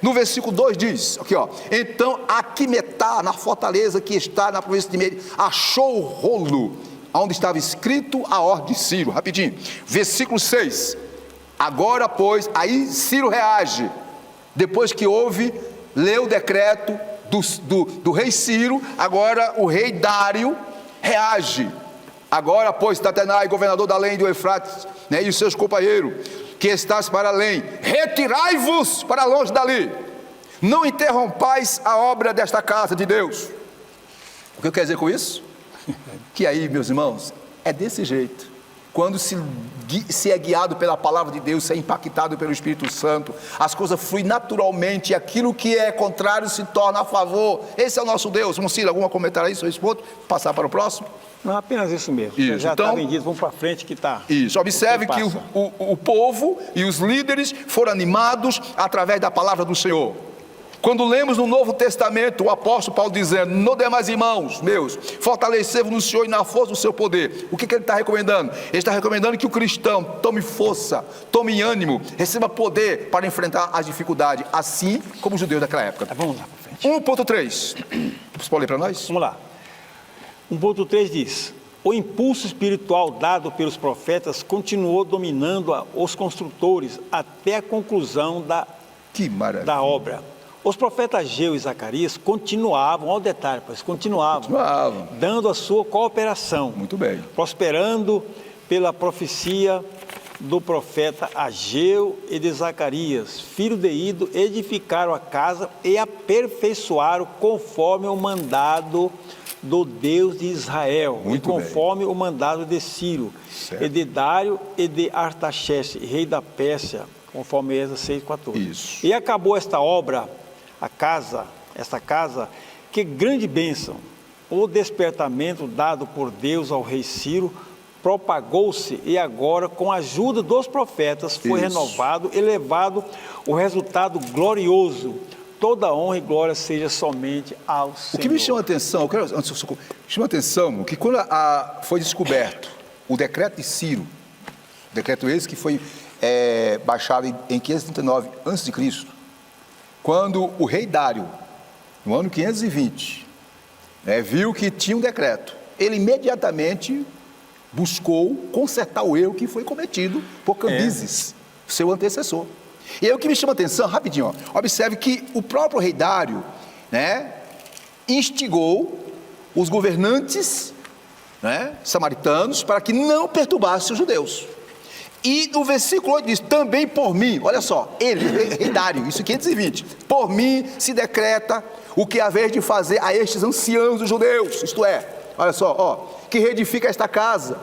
No versículo 2 diz, aqui ó, então Aquimetá, na fortaleza que está na província de Meire, achou o rolo onde estava escrito a ordem de Ciro. Rapidinho, versículo 6. Agora, pois, aí Ciro reage, depois que leu o decreto do rei Ciro, agora o rei Dário reage. Agora, pois, Tatenai, governador da além do Eufrates, né, e os seus companheiros, que estás para além, retirai-vos para longe dali, não interrompais a obra desta casa de Deus. O que eu quero dizer com isso? Que aí, meus irmãos, é desse jeito. Quando se é guiado pela palavra de Deus, se é impactado pelo Espírito Santo, as coisas fluem naturalmente, e aquilo que é contrário se torna a favor. Esse é o nosso Deus. Ciro, algum comentário aí sobre esse ponto? Passar para o próximo? Não, apenas isso mesmo. Isso. Já está Então, vendido, vamos para frente que está. Isso, observe que o povo e os líderes foram animados através da palavra do Senhor. Quando lemos no Novo Testamento o apóstolo Paulo dizendo: no demais, irmãos meus, fortalecei-vos no Senhor e na força do seu poder. O que ele está recomendando? Ele está recomendando que o cristão tome força, tome ânimo, receba poder para enfrentar as dificuldades, assim como os judeus daquela época. Vamos lá para frente. 1.3, você pode ler para nós? Vamos lá. 1.3 diz: o impulso espiritual dado pelos profetas continuou dominando os construtores até a conclusão da obra. Os profetas Ageu e Zacarias continuavam, olha o detalhe, continuavam dando a sua cooperação. Muito bem. Prosperando pela profecia do profeta Ageu e de Zacarias, filho de Ido, edificaram a casa e aperfeiçoaram conforme o mandado do Deus de Israel, muito e conforme o mandado de Ciro, certo, e de Dário e de Artaxerxes, rei da Pérsia, conforme Esdras 6,14. Isso. E acabou esta obra, esta casa, que grande bênção. O despertamento dado por Deus ao rei Ciro propagou-se, e agora, com a ajuda dos profetas, foi renovado e levado o resultado glorioso. Toda honra e glória seja somente ao Senhor. O que me chama a atenção, chama a atenção que quando foi descoberto o decreto de Ciro, decreto esse que foi baixado em 539 a.C., quando o rei Dário, no ano 520, viu que tinha um decreto, ele imediatamente buscou consertar o erro que foi cometido por Cambises, seu antecessor. E aí o que me chama a atenção, rapidinho, observe que o próprio rei Dário, instigou os governantes, samaritanos, para que não perturbassem os judeus. E no versículo 8 diz: também por mim, olha só, ele, rei Dário, isso 520, por mim se decreta o que haver de fazer a estes anciãos dos judeus, isto é, olha só, que reedifica esta casa,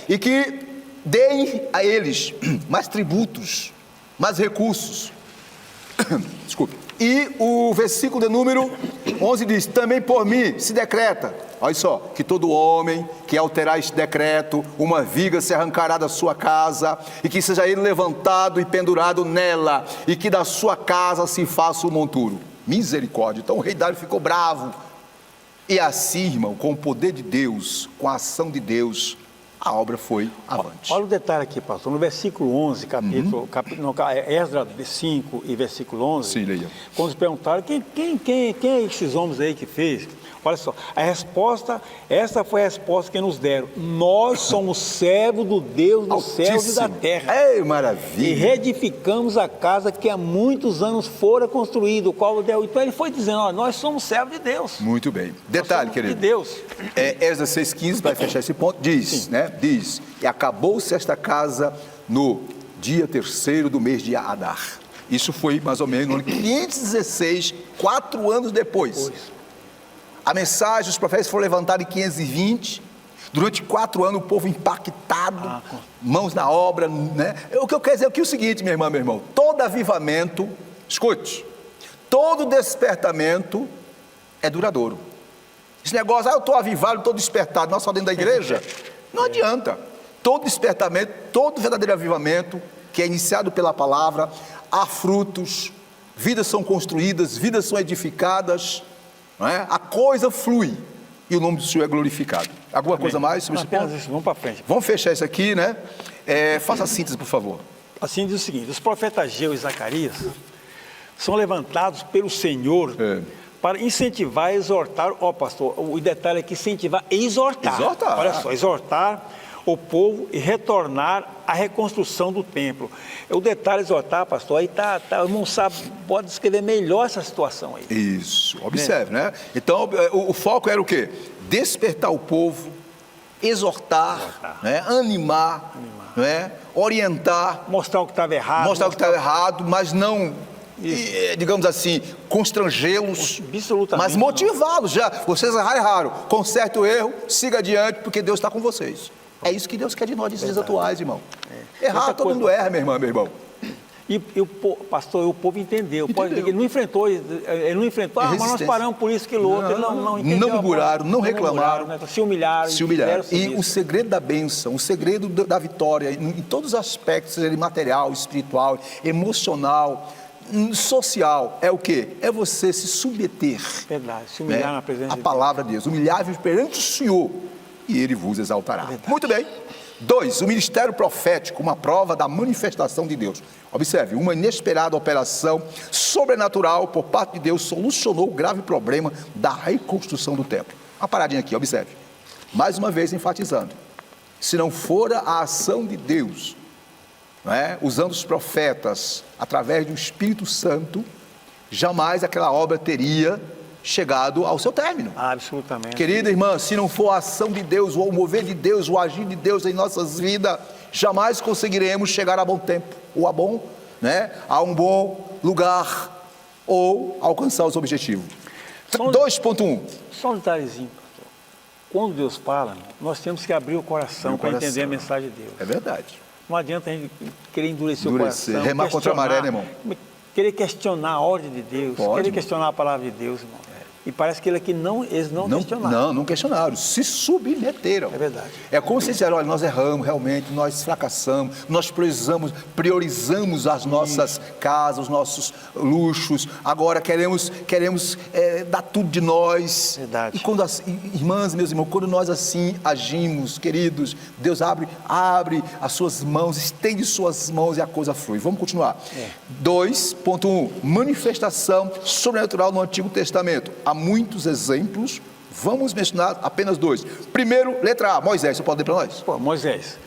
e que deem a eles mais tributos, mais recursos. Desculpe. E o versículo de número 11 diz: também por mim se decreta, olha só, que todo homem que alterar este decreto, uma viga se arrancará da sua casa, e que seja ele levantado e pendurado nela, e que da sua casa se faça o monturo. Misericórdia. Então o rei Dário ficou bravo. E assim, irmão, com o poder de Deus, com a ação de Deus, a obra foi avante. Olha o detalhe aqui, pastor, no versículo 11, Esdras 5 e versículo 11, sim, leia. Quando eles perguntaram, quem é esses homens aí que fez? Olha só, essa foi a resposta que nos deram: nós somos servos do Deus dos céus e da terra. Ei, maravilha! E reedificamos a casa que há muitos anos fora construída, o qual deu. Então ele foi dizendo: nós somos servos de Deus. Muito bem. Detalhe, querido. De Deus. Esdras 6,15, vai fechar esse ponto, diz, diz: e acabou-se esta casa no dia 3º do mês de Adar. Isso foi mais ou menos no ano 516, 4 anos depois. A mensagem dos profetas foi levantada em 520, durante 4 anos o povo impactado, mãos na obra, O que eu quero dizer aqui é o seguinte, minha irmã, meu irmão: todo avivamento, escute, todo despertamento é duradouro. Esse negócio, eu estou avivado, estou despertado, nós só dentro da igreja, não adianta. Todo despertamento, todo verdadeiro avivamento, que é iniciado pela palavra, há frutos, vidas são construídas, vidas são edificadas, a coisa flui e o nome do Senhor é glorificado. Alguma coisa mais sobre esse ponto? Vamos para frente. Vamos fechar isso aqui, faça a síntese, por favor. Assim diz o seguinte: os profetas Ageu e Zacarias são levantados pelo Senhor para incentivar e exortar, pastor, o detalhe é que incentivar e exortar. Exortar. Olha só, exortar o povo e retornar à reconstrução do templo. O detalhe exortar, pastor, aí o irmão sabe, pode descrever melhor essa situação aí. Isso, observe, né? Então, o foco era o quê? Despertar o povo, exortar. Né? Animar. Né? Orientar. Mostrar o que estava errado. Mostrar o que estava errado, mas não, digamos assim, constrangê-los, mas motivá-los. Já, vocês erraram, conserte o erro, siga adiante, porque Deus está com vocês. É isso que Deus quer de nós, nesses dias atuais, irmão. Errar, todo mundo erra, meu irmão. E pastor, o povo entendeu. Ele não enfrentou, mas nós paramos por isso, aquilo outro. Não murmuraram, não reclamaram. Se humilharam. E o segredo da bênção, o segredo da vitória, em todos os aspectos, seja material, espiritual, emocional, social, é o quê? É você se submeter. Verdade, se humilhar na presença de Deus. A palavra de Deus, humilhar-vos perante o Senhor, e Ele vos exaltará. Verdade. Muito bem. 2, o ministério profético, uma prova da manifestação de Deus. Observe, uma inesperada operação sobrenatural por parte de Deus solucionou o grave problema da reconstrução do templo. Uma paradinha aqui, observe. Mais uma vez enfatizando, se não fora a ação de Deus, usando os profetas, através do Espírito Santo, jamais aquela obra teria chegado ao seu término. Absolutamente. Querida irmã, se não for a ação de Deus, ou o mover de Deus, o agir de Deus em nossas vidas, jamais conseguiremos chegar a bom tempo, ou a um bom lugar, ou alcançar os objetivos. 2.1. Só um detalhezinho, pastor. Quando Deus fala, nós temos que abrir o coração para entender a mensagem de Deus. É verdade. Não adianta a gente querer endurecer o coração. Remar contra a maré, né, irmão? Querer questionar a ordem de Deus, querer questionar a palavra de Deus, irmão. E parece que eles não questionaram. Não questionaram, se submeteram. É verdade. É como se disseram, olha, nós erramos realmente, nós fracassamos, nós priorizamos as nossas casas, os nossos luxos, agora queremos dar tudo de nós. Verdade. E quando, irmãs, meus irmãos, quando nós assim agimos, queridos, Deus abre as suas mãos, estende suas mãos e a coisa flui. Vamos continuar. 2.1, manifestação sobrenatural no Antigo Testamento. Há muitos exemplos, vamos mencionar apenas 2. Primeiro, letra A, Moisés, você pode ler para nós? Moisés,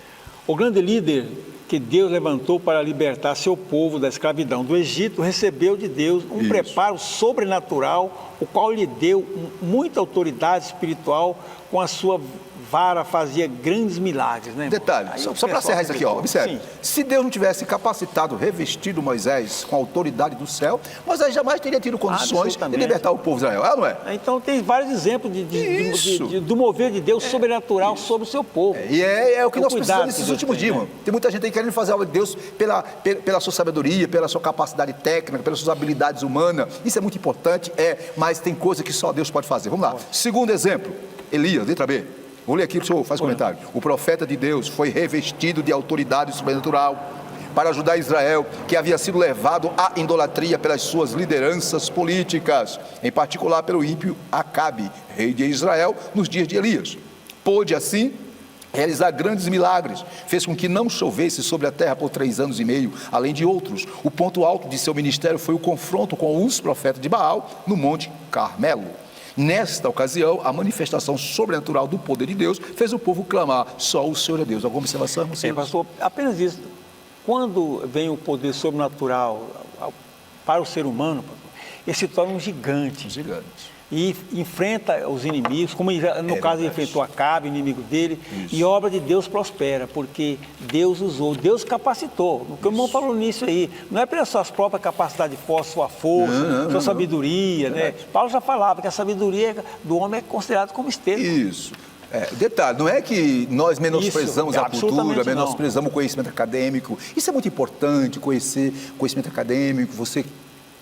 o grande líder que Deus levantou para libertar seu povo da escravidão do Egito, recebeu de Deus um preparo sobrenatural, o qual lhe deu muita autoridade espiritual, com a sua vara fazia grandes milagres, né? Detalhe, só para encerrar isso aqui, observe. Se Deus não tivesse capacitado, revestido Moisés com a autoridade do céu, Moisés jamais teria tido condições de libertar o povo de Israel, não é? Então tem vários exemplos do mover de Deus sobrenatural sobre o seu povo. E é o que nós precisamos nesses últimos dias, irmão. Tem muita gente aí querendo fazer algo de Deus pela sua sabedoria, pela sua capacidade técnica, pelas suas habilidades humanas. Isso é muito importante, mas tem coisa que só Deus pode fazer. Vamos lá. Segundo exemplo, Elias, letra B. Vou ler aqui, o senhor faz comentário. O profeta de Deus foi revestido de autoridade sobrenatural para ajudar Israel, que havia sido levado à idolatria pelas suas lideranças políticas, em particular pelo ímpio Acabe, rei de Israel, nos dias de Elias. Pôde, assim, realizar grandes milagres, fez com que não chovesse sobre a terra por 3 anos e meio, além de outros. O ponto alto de seu ministério foi o confronto com os profetas de Baal no Monte Carmelo. Nesta ocasião, a manifestação sobrenatural do poder de Deus fez o povo clamar, só o Senhor é Deus. Alguma observação? Pastor, apenas isso. Quando vem o poder sobrenatural para o ser humano, ele se torna um gigante. E enfrenta os inimigos, como no caso ele enfrentou Acabe, inimigo dele, e a obra de Deus prospera, porque Deus usou, Deus capacitou. O que o irmão falou nisso aí, não é pelas suas próprias capacidades de força, sua força, sua sabedoria, né? Paulo já falava que a sabedoria do homem é considerada como esterco. Isso. Detalhe, não é que nós menosprezamos a cultura, menosprezamos o conhecimento acadêmico. Isso é muito importante, conhecer conhecimento acadêmico, você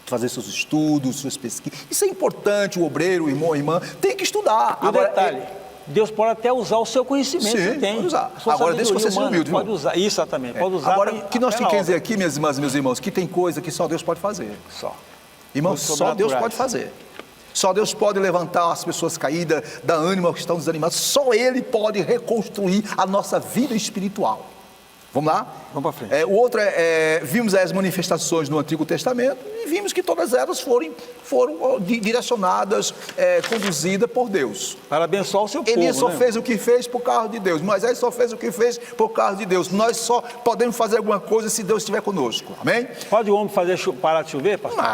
fazer seus estudos, suas pesquisas. Isso é importante, o obreiro, o irmão, a irmã, tem que estudar. Agora, detalhe, Deus pode até usar o seu conhecimento. Sim, pode usar. Agora, deixa você ser humilde. Pode usar, exatamente, pode usar. Agora, o que nós temos que dizer aqui, minhas irmãs e meus irmãos, que tem coisa que só Deus pode fazer. Irmãos, só Deus pode fazer. Só Deus pode levantar as pessoas caídas, dar ânimo aos que estão desanimados. Só Ele pode reconstruir a nossa vida espiritual. Vamos lá? Vamos para frente. O outro vimos as manifestações no Antigo Testamento e vimos que todas elas foram direcionadas, conduzidas por Deus. Para abençoar o seu povo, Elias só né? fez o que fez por causa de Deus. Moisés só fez o que fez por causa de Deus. Nós só podemos fazer alguma coisa se Deus estiver conosco. Amém? Pode o homem parar de chover, pastor?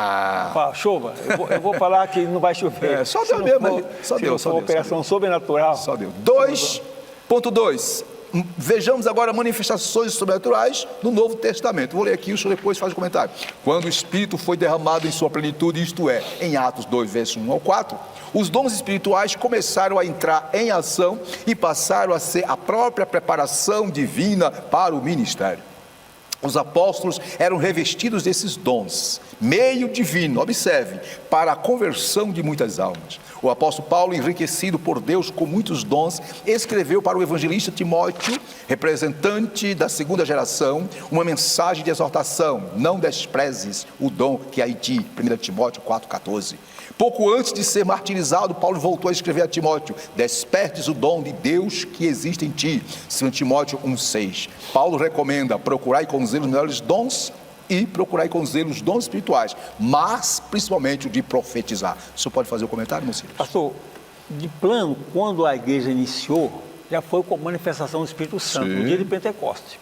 Chova. Eu vou falar que não vai chover. Só Deus mesmo. Só Deus. Uma operação sobrenatural. Só Deus. 2.2. Vejamos agora manifestações sobrenaturais no Novo Testamento. Vou ler aqui, o senhor depois faz o comentário. Quando o Espírito foi derramado em sua plenitude, isto é, em Atos 2, verso 1 ao 4, os dons espirituais começaram a entrar em ação e passaram a ser a própria preparação divina para o ministério. Os apóstolos eram revestidos desses dons, meio divino, observe, para a conversão de muitas almas. O apóstolo Paulo, enriquecido por Deus com muitos dons, escreveu para o evangelista Timóteo, representante da segunda geração, uma mensagem de exortação: não desprezes o dom que há em ti, 1 Timóteo 4,14. Pouco antes de ser martirizado, Paulo voltou a escrever a Timóteo: despertes o dom de Deus que existe em ti, 2 Timóteo 1,6. Paulo recomenda: procurai com zelo os melhores dons e procurai com zelo os dons espirituais, mas principalmente o de profetizar. O senhor pode fazer o comentário, meu senhor? Pastor, de plano, quando a igreja iniciou, já foi com a manifestação do Espírito Santo, no dia de Pentecostes.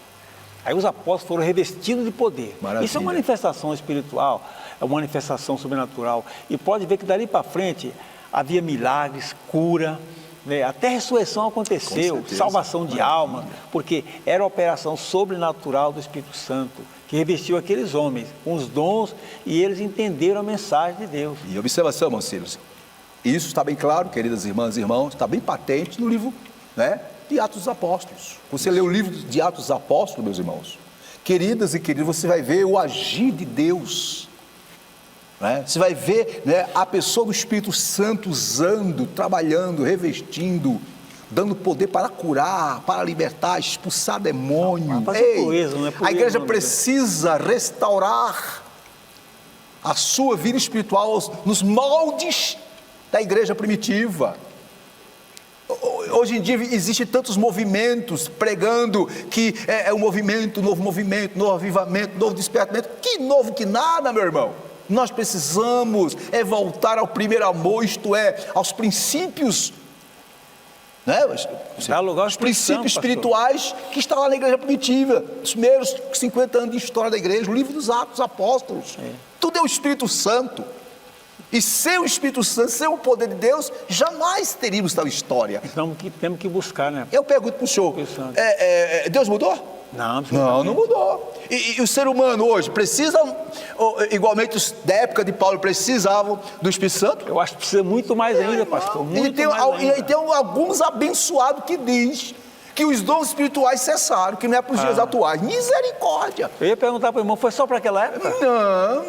Aí os apóstolos foram revestidos de poder. Maravilha. Isso é uma manifestação espiritual, é uma manifestação sobrenatural. E pode ver que dali para frente havia milagres, cura, né? Até ressurreição aconteceu, salvação de alma, porque era a operação sobrenatural do Espírito Santo, que revestiu aqueles homens com os dons e eles entenderam a mensagem de Deus. E observação, irmãos, isso está bem claro, queridas irmãs e irmãos, está bem patente no livro, né, de Atos dos Apóstolos. Você lê o livro de Atos dos Apóstolos, meus irmãos, queridas e queridos, você vai ver o agir de Deus, né? Você vai ver, né, a pessoa do Espírito Santo usando, trabalhando, revestindo, dando poder para curar, para libertar, expulsar demônio. A igreja precisa restaurar a sua vida espiritual nos moldes da igreja primitiva. Hoje em dia existem tantos movimentos pregando que é um movimento, novo avivamento, novo despertamento. Que novo que nada, meu irmão. Nós precisamos voltar ao primeiro amor, isto é, aos princípios, né? Os princípios espirituais que estão lá na igreja primitiva, os primeiros 50 anos de história da igreja, o livro dos Atos dos Apóstolos. Tudo é o Espírito Santo. E sem o Espírito Santo, sem o poder de Deus, jamais teríamos tal história. Então temos que buscar, né? Eu pergunto para o senhor, Deus mudou? Não mudou. E o ser humano hoje precisa, igualmente da época de Paulo, precisavam do Espírito Santo? Eu acho que precisa muito mais ainda, pastor. E tem alguns abençoados que diz que os dons espirituais cessaram, que não é para os dias atuais. Misericórdia! Eu ia perguntar para o irmão, foi só para aquela época?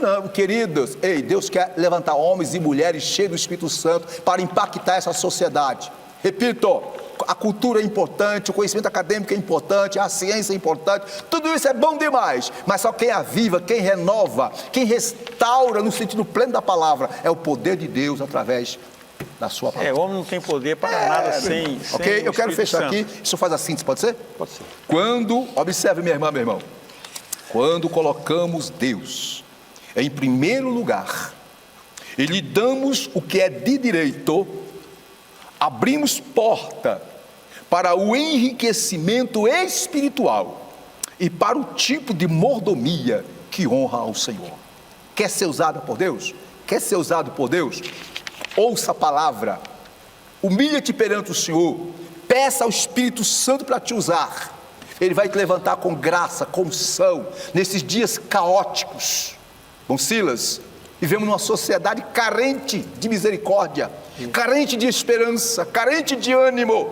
Não, queridos. Deus quer levantar homens e mulheres cheios do Espírito Santo para impactar essa sociedade. Repito, a cultura é importante, o conhecimento acadêmico é importante, a ciência é importante, tudo isso é bom demais, mas só quem aviva, quem renova, quem restaura no sentido pleno da palavra, é o poder de Deus através da sua palavra. O homem não tem poder para nada sem ok? Eu quero fechar aqui, isso faz a síntese, pode ser? Pode ser. Observe minha irmã, meu irmão, quando colocamos Deus em primeiro lugar e lhe damos o que é de direito, abrimos porta para o enriquecimento espiritual e para o tipo de mordomia que honra ao Senhor. Quer ser usada por Deus? Quer ser usado por Deus? Ouça a palavra, humilha-te perante o Senhor, peça ao Espírito Santo para te usar. Ele vai te levantar com graça, com unção, nesses dias caóticos. Bom, Silas, vivemos numa sociedade carente de misericórdia, carente de esperança, carente de ânimo,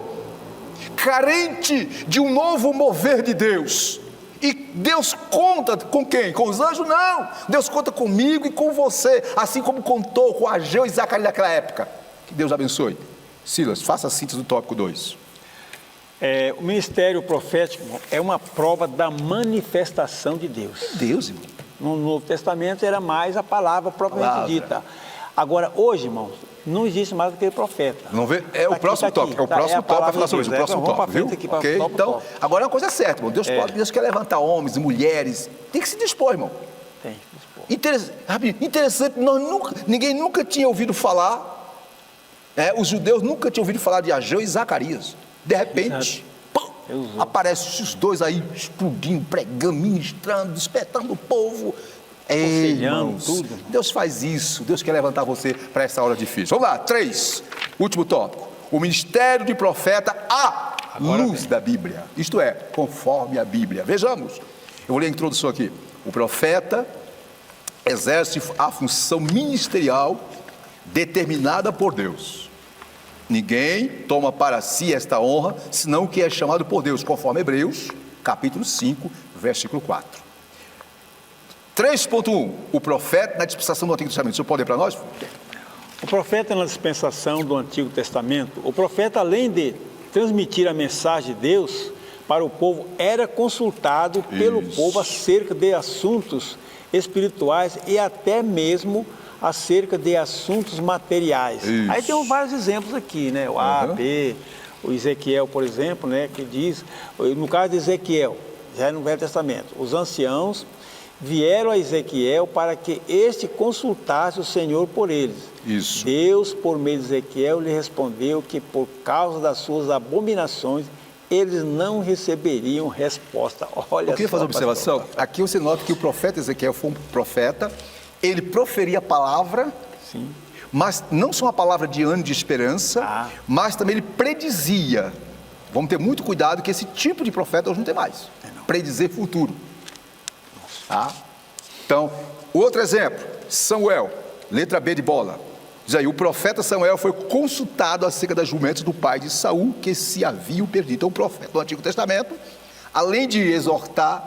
carente de um novo mover de Deus. E Deus conta com quem? Com os anjos? Não! Deus conta comigo e com você, assim como contou com Ageu e Zacarias naquela época. Que Deus abençoe. Silas, faça a síntese do tópico 2. O ministério profético é uma prova da manifestação de Deus. Deus, irmão. No Novo Testamento era mais a palavra propriamente dita. Agora, hoje, irmãos, não existe mais aquele profeta. Não vê? É o próximo tópico. É o próximo tópico para falar sobre isso. O próximo tópico, viu? Ok? Então, agora uma coisa é certa, irmão. Deus quer levantar homens e mulheres. Tem que se dispor, irmão. Tem que se dispor. Interessante, ninguém nunca tinha ouvido falar, os judeus nunca tinham ouvido falar de Ageu e Zacarias. De repente, aparecem os dois aí, explodindo, pregando, ministrando, despertando o povo. Irmãos, tudo. Deus faz isso. Deus quer levantar você para essa hora difícil. Vamos lá, 3, último tópico. O ministério de profeta à luz da Bíblia. Isto é, conforme a Bíblia. Vejamos, eu vou ler a introdução aqui. O profeta exerce a função ministerial determinada por Deus. Ninguém toma para si esta honra, senão o que é chamado por Deus, conforme Hebreus, capítulo 5, versículo 4. 3.1, o profeta na dispensação do Antigo Testamento. O senhor pode ler para nós? O profeta na dispensação do Antigo Testamento, o profeta, além de transmitir a mensagem de Deus para o povo, era consultado pelo povo acerca de assuntos espirituais e até mesmo acerca de assuntos materiais. Isso. Aí tem vários exemplos aqui, né? O A, B, o Ezequiel, por exemplo, né? Que diz, no caso de Ezequiel, já no Velho Testamento, os anciãos vieram a Ezequiel para que este consultasse o Senhor por eles. Isso. Deus, por meio de Ezequiel, lhe respondeu que por causa das suas abominações, eles não receberiam resposta. Olha, eu queria fazer uma observação. Aqui você nota que o profeta Ezequiel foi um profeta, ele proferia a palavra, sim, mas não só uma palavra de ânimo, de esperança, mas também ele predizia. Vamos ter muito cuidado que esse tipo de profeta hoje não tem mais. Predizer futuro. Então, outro exemplo, Samuel, letra B de bola. Diz aí, o profeta Samuel foi consultado acerca das jumentas do pai de Saul, que se haviam perdido. Então, o profeta do Antigo Testamento, além de exortar,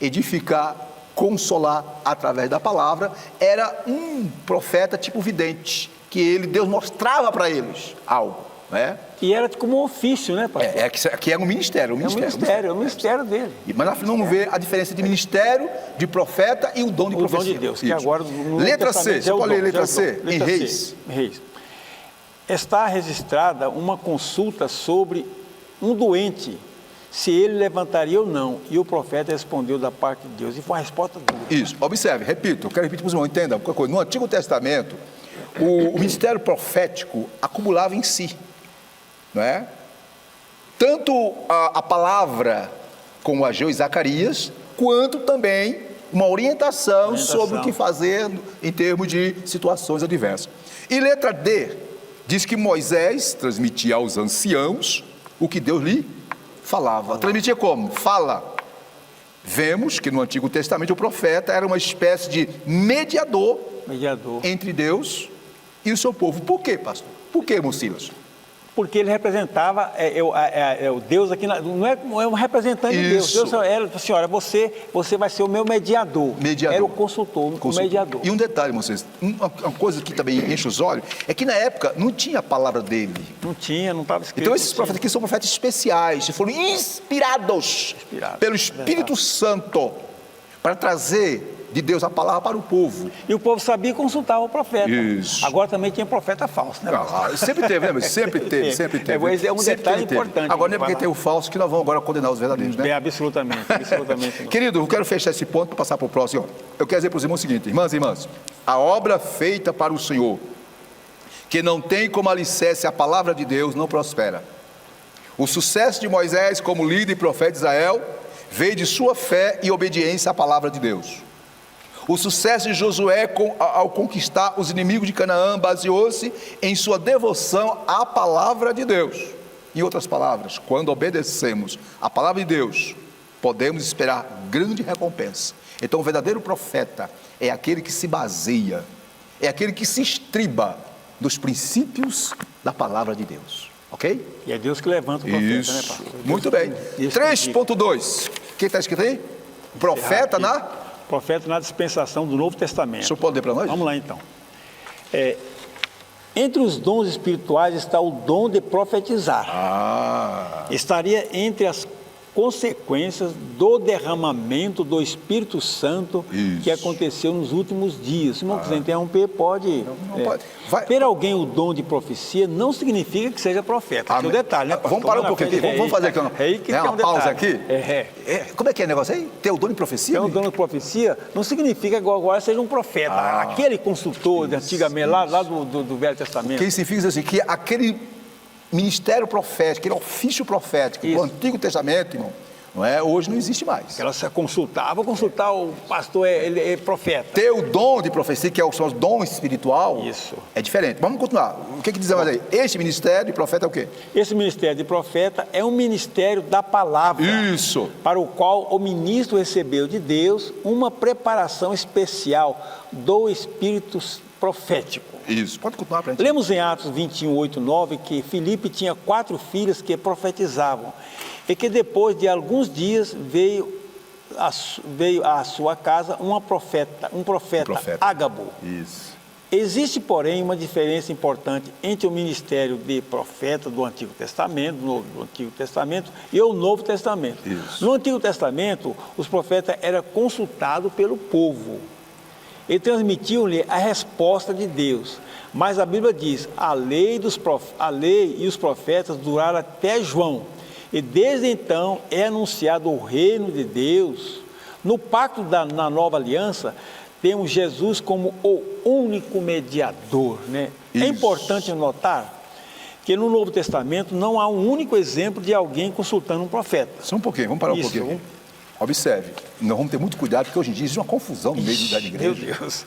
edificar, consolar através da palavra, era um profeta tipo vidente, que Deus mostrava para eles algo, né? E era como um ofício, né, pastor? Que é um ministério. É o ministério dele. Mas nós vamos ver a diferença de ministério, de profeta e o dom de profecia. O dom de Deus, que agora... Letra C, você pode ler letra C? Em Reis. Está registrada uma consulta sobre um doente, se ele levantaria ou não, e o profeta respondeu da parte de Deus, e foi uma resposta dura. Isso, observe, repito, eu quero repetir para os irmãos, entendam, no Antigo Testamento, o ministério profético acumulava em si, não é? Tanto a palavra como Ageu e Zacarias, quanto também uma orientação sobre o que fazer em termos de situações adversas. E letra D, diz que Moisés transmitia aos anciãos o que Deus lhe falava. Transmitia como? Fala. Vemos que no Antigo Testamento o profeta era uma espécie de mediador entre Deus e o seu povo. Por quê, pastor? Por quê, irmão Silas? Porque ele representava o Deus aqui, não é um representante de Deus. Deus era, senhora, você vai ser o meu mediador. Era o consultor, o mediador. E um detalhe, vocês, uma coisa que também enche os olhos, é que na época não tinha a palavra dele. Não estava escrito. Então esses profetas aqui são profetas especiais, foram inspirados pelo Espírito Santo para trazer de Deus a palavra para o povo. E o povo sabia consultar o profeta. Isso. Agora também tinha profeta falso, né? Sempre teve, né? Sempre teve. É um detalhe importante. Agora não é porque tem o falso que nós vamos agora condenar os verdadeiros, né? Absolutamente. Querido, eu quero fechar esse ponto para passar para o próximo. Eu quero dizer para os irmãos o seguinte, irmãs e irmãs, a obra feita para o Senhor, que não tem como alicerce a palavra de Deus, não prospera. O sucesso de Moisés como líder e profeta de Israel veio de sua fé e obediência à palavra de Deus. O sucesso de Josué ao conquistar os inimigos de Canaã baseou-se em sua devoção à palavra de Deus. Em outras palavras, quando obedecemos à palavra de Deus, podemos esperar grande recompensa. Então o verdadeiro profeta é aquele que se baseia, é aquele que se estriba nos princípios da palavra de Deus. Ok? E é Deus que levanta o profeta, isso, né, pastor? Muito bem. 3.2. O que está escrito aí? Profeta na dispensação do Novo Testamento. O senhor pode ler para nós? Vamos lá, então. Entre os dons espirituais está o dom de profetizar. Estaria entre as consequências do derramamento do Espírito Santo que aconteceu nos últimos dias. Se não quiser interromper, pode. Não pode. Ter alguém o dom de profecia não significa que seja profeta. Esse é o detalhe, né? Vamos parar um pouquinho aqui, vamos fazer aqui uma pausa aqui. Como é que é o negócio aí? Ter o dom de profecia? Ter o dom de profecia não significa que agora seja um profeta. Aquele consultor de antigamente, lá do Velho Testamento. Que significa assim, que aquele ministério profético, aquele ofício profético do Antigo Testamento, irmão, não é? Hoje não existe mais. Ela se consultar, vou consultar o pastor, ele é profeta. Ter o dom de profecia, que é o dom espiritual, é diferente. Vamos continuar. O que diz mais aí? Este ministério de profeta é o quê? Esse ministério de profeta é um ministério da palavra. Isso. Para o qual o ministro recebeu de Deus uma preparação especial do Espírito profético. Isso, pode continuar para a gente. Lemos em Atos 21, 8, 9, que Filipe tinha 4 filhas que profetizavam, e que depois de alguns dias veio à sua casa um profeta, Ágabo. Isso. Existe, porém, uma diferença importante entre o ministério de profeta do Antigo Testamento, do Antigo Testamento e o Novo Testamento. Isso. No Antigo Testamento, os profetas eram consultados pelo povo e transmitiam-lhe a resposta de Deus. Mas a Bíblia diz, a lei e os profetas duraram até João, e desde então é anunciado o reino de Deus. No pacto na nova aliança, temos Jesus como o único mediador, né? É importante notar que no Novo Testamento não há um único exemplo de alguém consultando um profeta. Só um pouquinho, vamos parar um pouquinho. Observe, nós vamos ter muito cuidado, porque hoje em dia existe uma confusão no meio da igreja. Meu Deus.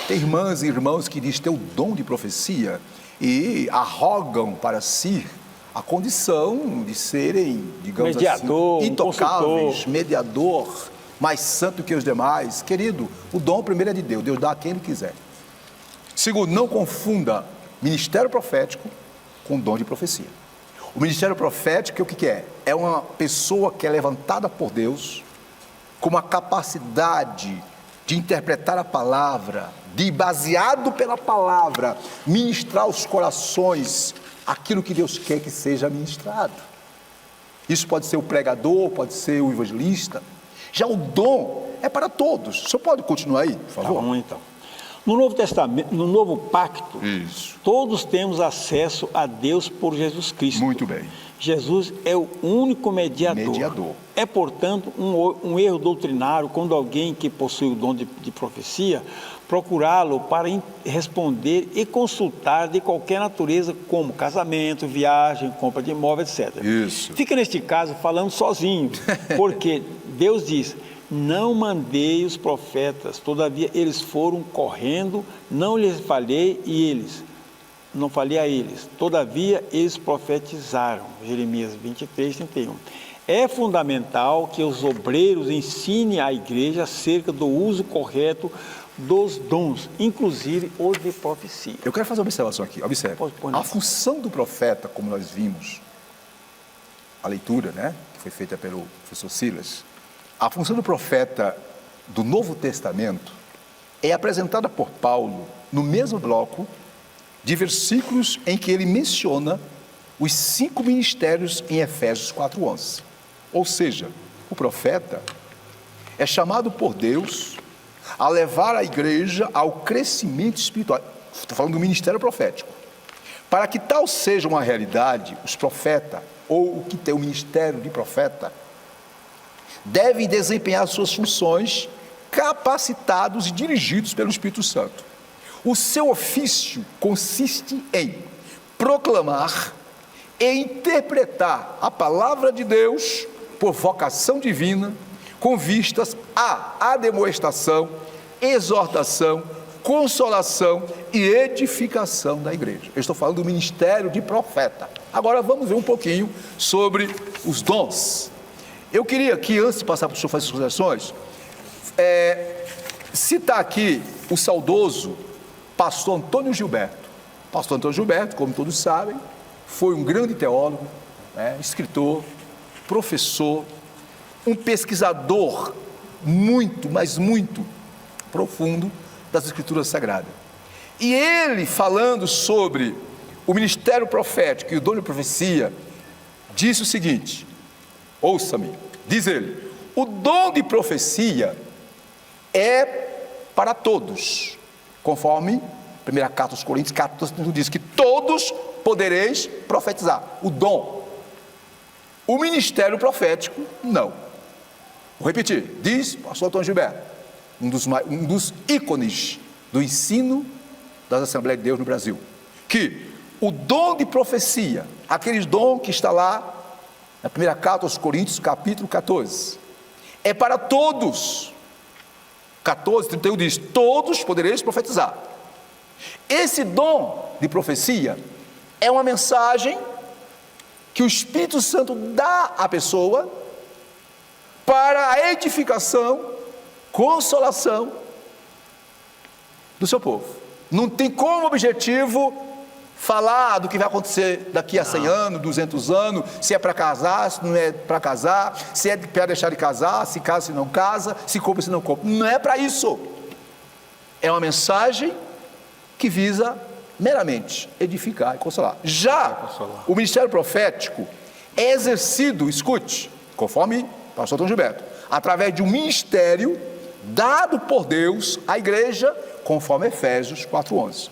Tem irmãs e irmãos que dizem ter o dom de profecia e arrogam para si a condição de serem, digamos mediador, assim, intocáveis, mediador, mais santo que os demais. Querido, o dom primeiro é de Deus, Deus dá a quem Ele quiser. Segundo, não confunda ministério profético com dom de profecia. O ministério profético, o que é? É uma pessoa que é levantada por Deus com uma capacidade de interpretar a palavra, de, baseado pela palavra, ministrar aos corações aquilo que Deus quer que seja ministrado. Isso pode ser o pregador, pode ser o evangelista. Já o dom é para todos. O senhor pode continuar aí, por favor? Tá bom, então. No Novo Testamento, no Novo Pacto, todos temos acesso a Deus por Jesus Cristo. Muito bem. Jesus é o único mediador. É, portanto, um erro doutrinário quando alguém que possui o dom de profecia procurá-lo para responder e consultar de qualquer natureza, como casamento, viagem, compra de imóvel, etc. Isso. Fica, neste caso, falando sozinho, porque Deus diz: não mandei os profetas, todavia eles foram correndo, não lhes falei não falei a eles, todavia eles profetizaram. Jeremias 23, 31. É fundamental que os obreiros ensinem à igreja acerca do uso correto dos dons, inclusive o de profecia. Eu quero fazer uma observação aqui, observe. A função do profeta, como nós vimos, a leitura, né, que foi feita pelo professor Silas, a função do profeta do Novo Testamento é apresentada por Paulo no mesmo bloco de versículos em que ele menciona os 5 ministérios em Efésios 4:11. Ou seja, o profeta é chamado por Deus a levar a igreja ao crescimento espiritual. Estou falando do ministério profético. Para que tal seja uma realidade, os profetas, ou o que tem o ministério de profeta, devem desempenhar suas funções capacitados e dirigidos pelo Espírito Santo. O seu ofício consiste em proclamar e interpretar a palavra de Deus por vocação divina, com vistas à ademoestação, exortação, consolação e edificação da igreja. Eu estou falando do ministério de profeta. Agora vamos ver um pouquinho sobre os dons. Eu queria que, antes de passar para o senhor fazer as considerações, citar aqui o saudoso pastor Antônio Gilberto. Pastor Antônio Gilberto, como todos sabem, foi um grande teólogo, escritor, professor, um pesquisador muito, mas muito profundo das Escrituras Sagradas. E ele, falando sobre o ministério profético e o dom de profecia, disse o seguinte: ouça-me, diz ele, o dom de profecia é para todos, conforme 1 carta aos Coríntios 14, diz que todos podereis profetizar, o dom. O ministério profético, não. Vou repetir, diz o pastor Antônio Gilberto, um dos ícones do ensino das Assembleias de Deus no Brasil, que o dom de profecia, aquele dom que está lá na 1 carta aos Coríntios, capítulo 14, é para todos. 14:31 diz, todos podereis profetizar. Esse dom de profecia é uma mensagem que o Espírito Santo dá à pessoa para a edificação, consolação do seu povo. Não tem como objetivo falar do que vai acontecer daqui a 100 anos, 200 anos, se é para casar, se não é para casar, se é para deixar de casar, se casa, se não casa, se compra, se não compra. Não é para isso. É uma mensagem que visa meramente edificar e consolar. Já o ministério profético é exercido, escute, conforme o pastor Antônio Gilberto, através de um ministério dado por Deus à igreja, conforme Efésios 4:11.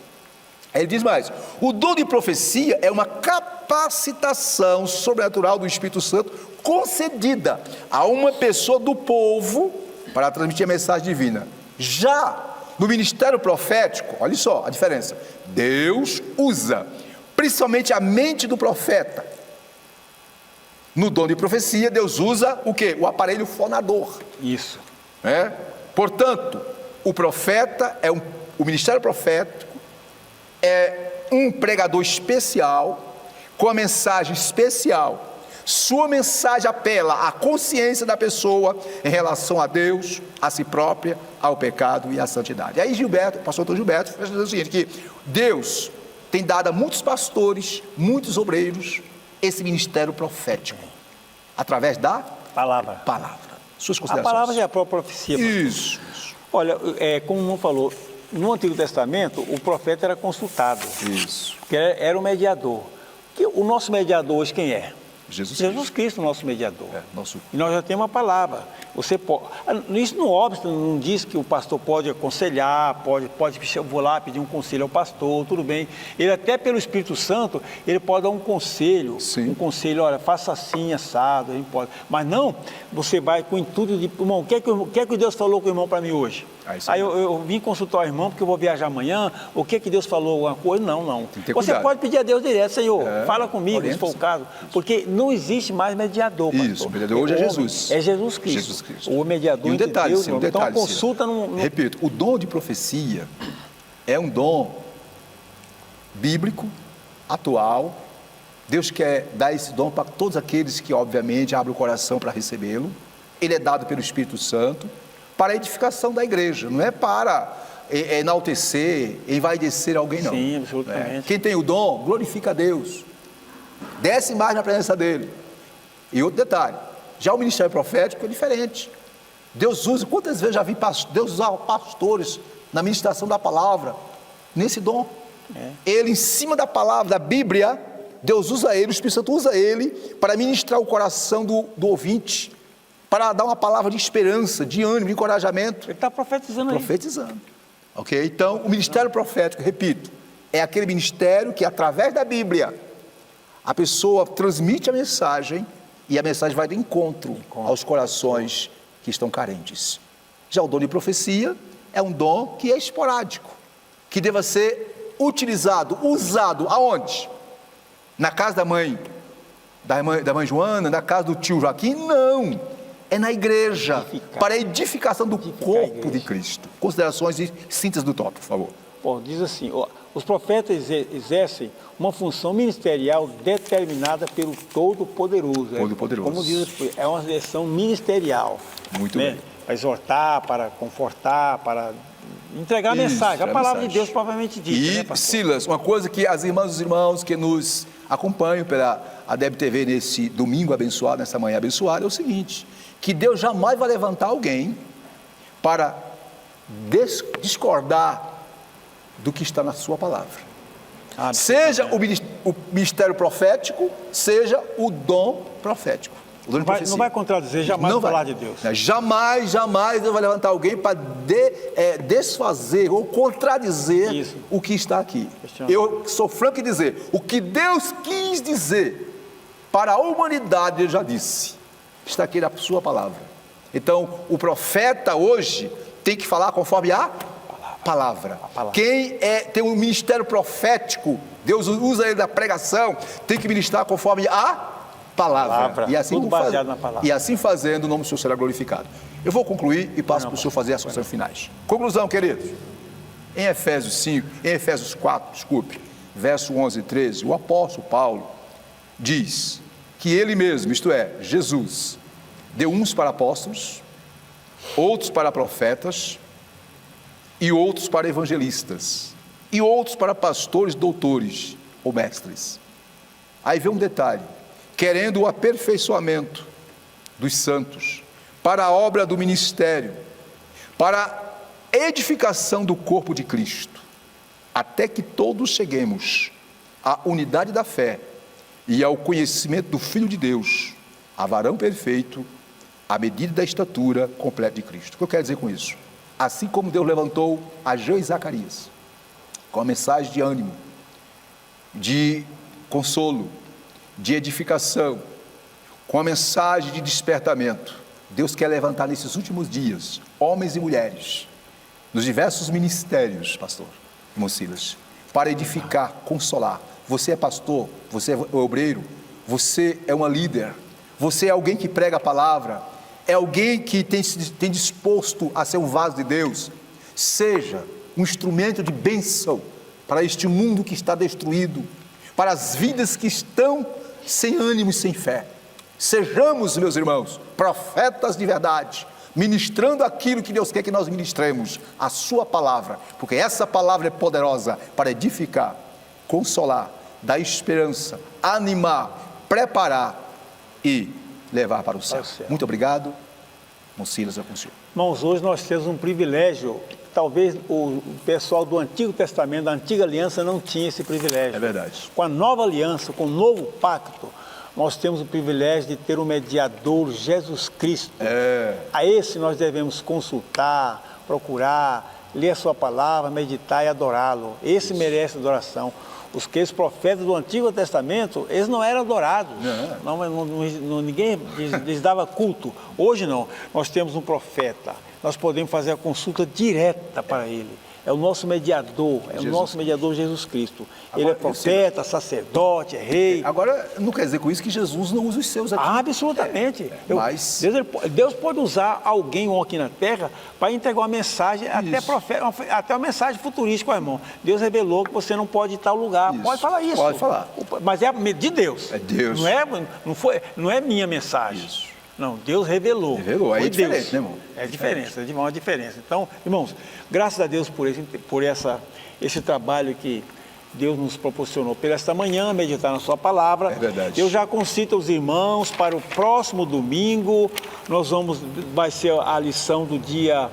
Ele diz mais, o dom de profecia é uma capacitação sobrenatural do Espírito Santo concedida a uma pessoa do povo para transmitir a mensagem divina. Já no ministério profético, olha só a diferença, Deus usa principalmente a mente do profeta. No dom de profecia, Deus usa o quê? O aparelho fonador. Isso. Portanto, o profeta o ministério profético é um pregador especial, com a mensagem especial. Sua mensagem apela à consciência da pessoa em relação a Deus, a si própria, ao pecado e à santidade. E aí o pastor Antônio Gilberto faz o seguinte, que Deus tem dado a muitos pastores, muitos obreiros, esse ministério profético, através da palavra. Suas A considerações. palavra é a própria profecia. Isso. Olha, como o irmão falou, no Antigo Testamento, o profeta era consultado. Isso. Que era o mediador. O nosso mediador hoje quem é? Jesus Cristo, nosso mediador. Nosso... E nós já temos uma palavra. Você pode... Isso não obsta, não diz que o pastor pode aconselhar, pode vou lá pedir um conselho ao pastor, tudo bem. Ele até pelo Espírito Santo, ele pode dar um conselho. Sim. Um conselho, olha, faça assim, assado, ele pode. Mas não, você vai com o intuito de, irmão, o que é que Deus falou com o irmão para mim hoje? Aí eu vim consultar o irmão porque eu vou viajar amanhã, o que Deus falou, alguma coisa? Não. Você cuidado. pode pedir a Deus direto, Senhor, fala comigo, se for o caso, porque não existe mais mediador, pastor. Isso, o mediador hoje é Jesus. É Jesus Cristo. O mediador e um detalhe, entre Deus, então consulta Repito, o dom de profecia é um dom bíblico, atual. Deus quer dar esse dom para todos aqueles que, obviamente, abrem o coração para recebê-lo. Ele é dado pelo Espírito Santo para a edificação da igreja, não é para enaltecer, envaidecer alguém, não. Sim, absolutamente. Quem tem o dom, glorifica a Deus, desce mais na presença dele. E outro detalhe, já o ministério profético é diferente. Deus usa, quantas vezes já vi Deus usar pastores na ministração da palavra, nesse dom. Ele, em cima da palavra, da Bíblia, Deus usa ele, o Espírito Santo usa ele para ministrar o coração do ouvinte, para dar uma palavra de esperança, de ânimo, de encorajamento. Ele está profetizando aí. Profetizando. Ok? Então, o ministério profético, repito, é aquele ministério que, através da Bíblia, a pessoa transmite a mensagem e a mensagem vai de encontro aos corações que estão carentes. Já o dom de profecia é um dom que é esporádico, que deva ser usado aonde? Na casa da mãe Joana, na casa do tio Joaquim? Não, é na igreja, para a edificação do corpo de Cristo. Considerações e síntese do tópico, por favor. Bom, diz assim, os profetas exercem uma função ministerial determinada pelo Todo-Poderoso. Como diz, é uma exerção ministerial. Muito bem. Para exortar, para confortar, para entregar a mensagem, a palavra de Deus propriamente dita. E, Silas, uma coisa que as irmãs e os irmãos que nos acompanham pela ADEB TV nesse domingo abençoado, nessa manhã abençoada, é o seguinte, que Deus jamais vai levantar alguém para discordar do que está na sua palavra. Seja o ministério profético, seja o dom profético. Não vai contradizer, jamais não falar vai. de Deus. Jamais Deus vai levantar alguém para desfazer ou contradizer Isso. o que está aqui. Questionar. Eu sou franco em dizer, o que Deus quis dizer para a humanidade, Ele já disse. Está aqui na sua palavra. Então, o profeta hoje tem que falar conforme a palavra. Quem tem um ministério profético, Deus usa ele na pregação, tem que ministrar conforme a palavra. E assim, tudo baseado na palavra. E assim fazendo, o nome do Senhor será glorificado. Eu vou concluir e passo para o Senhor fazer as questões finais. Conclusão, queridos. Em Efésios 4, verso 11 e 13, o apóstolo Paulo diz que ele mesmo, isto é, Jesus, deu uns para apóstolos, outros para profetas, e outros para evangelistas, e outros para pastores, doutores ou mestres. Aí vem um detalhe: querendo o aperfeiçoamento dos santos, para a obra do ministério, para a edificação do corpo de Cristo, até que todos cheguemos à unidade da fé e ao conhecimento do Filho de Deus, a varão perfeito, à medida da estatura completa de Cristo. O que eu quero dizer com isso? Assim como Deus levantou Ageu e Zacarias, com a mensagem de ânimo, de consolo, de edificação, com a mensagem de despertamento, Deus quer levantar nesses últimos dias, homens e mulheres, nos diversos ministérios, pastor, irmão Silas, para edificar, consolar. Você é pastor, você é obreiro, você é uma líder, você é alguém que prega a palavra, é alguém que tem disposto a ser um vaso de Deus. Seja um instrumento de bênção para este mundo que está destruído, para as vidas que estão sem ânimo e sem fé. Sejamos, meus irmãos, profetas de verdade, ministrando aquilo que Deus quer que nós ministremos, a sua palavra, porque essa palavra é poderosa para edificar, consolar, dar esperança, animar, preparar e levar para o céu. Muito obrigado. Irmão Silas, é com o senhor. Irmãos, hoje nós temos um privilégio, talvez o pessoal do Antigo Testamento, da Antiga Aliança, não tinha esse privilégio. É verdade. Com a nova aliança, com o novo pacto, nós temos o privilégio de ter um mediador, Jesus Cristo. A esse nós devemos consultar, procurar, ler a sua palavra, meditar e adorá-lo. Esse merece adoração. Os profetas do Antigo Testamento, eles não eram adorados, ninguém lhes dava culto. Hoje não, nós temos um profeta, nós podemos fazer a consulta direta para ele. É o nosso mediador, o nosso mediador Jesus Cristo. Ele é profeta, sacerdote, é rei. Agora, não quer dizer com isso que Jesus não usa os seus aqui. Absolutamente. Mas Deus pode usar alguém aqui na terra para entregar uma mensagem, até uma mensagem futurística, irmão. Deus revelou que você não pode ir em tal lugar. Isso. Pode falar isso. Pode falar. Mas é de Deus. É Deus. Não é minha mensagem. Isso. Não, Deus revelou. Aí é diferente, Deus. né, irmão? É diferença, é uma diferença. Então, irmãos, graças a Deus por esse trabalho que Deus nos proporcionou pela esta manhã, meditar na sua palavra. É verdade. Eu já concito os irmãos para o próximo domingo. Vai ser a lição do dia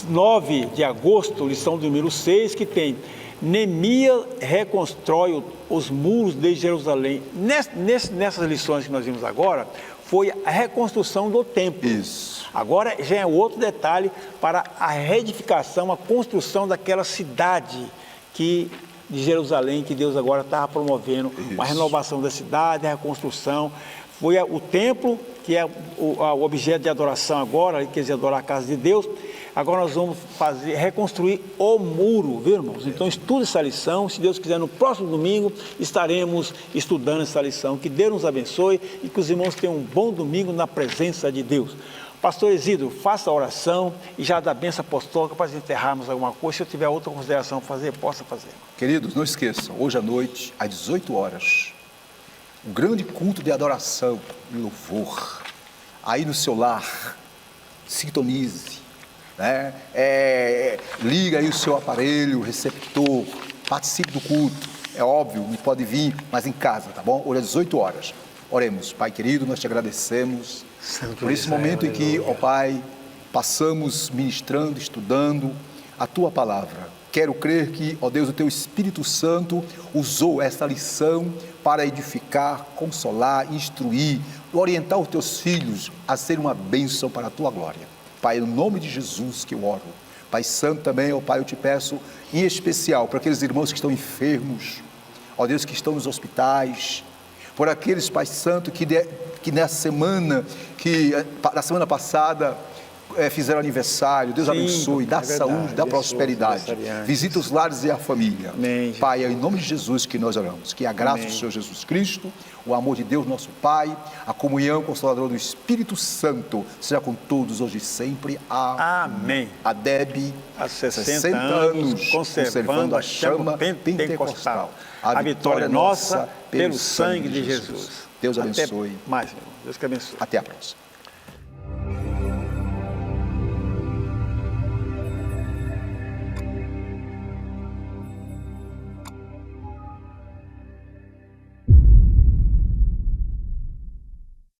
9 de agosto, lição do número 6, que tem Neemias reconstrói os muros de Jerusalém. Nessas lições que nós vimos agora, foi a reconstrução do templo. Isso. Agora já é outro detalhe para a reedificação, a construção daquela cidade de Jerusalém, que Deus agora estava promovendo. Isso. A renovação da cidade, a reconstrução. Foi o templo, que é o objeto de adoração agora, quer dizer, adorar a casa de Deus. Agora nós vamos reconstruir o muro, viu, irmãos? Então estude essa lição, se Deus quiser, no próximo domingo estaremos estudando essa lição. Que Deus nos abençoe e que os irmãos tenham um bom domingo na presença de Deus. Pastor Isidro, faça a oração e já dá a bênção apostólica para enterrarmos alguma coisa. Se eu tiver outra consideração a fazer, possa fazer. Queridos, não esqueçam, hoje à noite, às 18 horas, um grande culto de adoração e louvor. Aí no seu lar, sintonize. Liga aí o seu aparelho, receptor, participe do culto. É óbvio, não pode vir, mas em casa, tá bom? Hoje às 18 horas. Oremos. Pai querido, nós te agradecemos por esse momento em que, ó Pai, passamos ministrando, estudando a tua palavra. Quero crer que, ó Deus, o teu Espírito Santo usou esta lição para edificar, consolar, instruir, orientar os teus filhos a ser uma bênção para a tua glória. Pai, no nome de Jesus que eu oro. Pai Santo também, ó Pai, eu te peço, em especial, para aqueles irmãos que estão enfermos, ó Deus, que estão nos hospitais, por aqueles, Pai Santo, que na semana passada, fizeram aniversário. Deus abençoe, dá saúde, dá prosperidade, visita os lares e a família. Amém. Pai, é em nome de Jesus que nós oramos, que a graça do Senhor Jesus Cristo, o amor de Deus nosso Pai, a comunhão consoladora do Espírito Santo seja com todos hoje e sempre. Amém. A Deb, há 60 anos, conservando a chama pentecostal. A vitória nossa pelo sangue de Jesus. Deus abençoe. Até mais, meu irmão. Deus que abençoe. Até a próxima.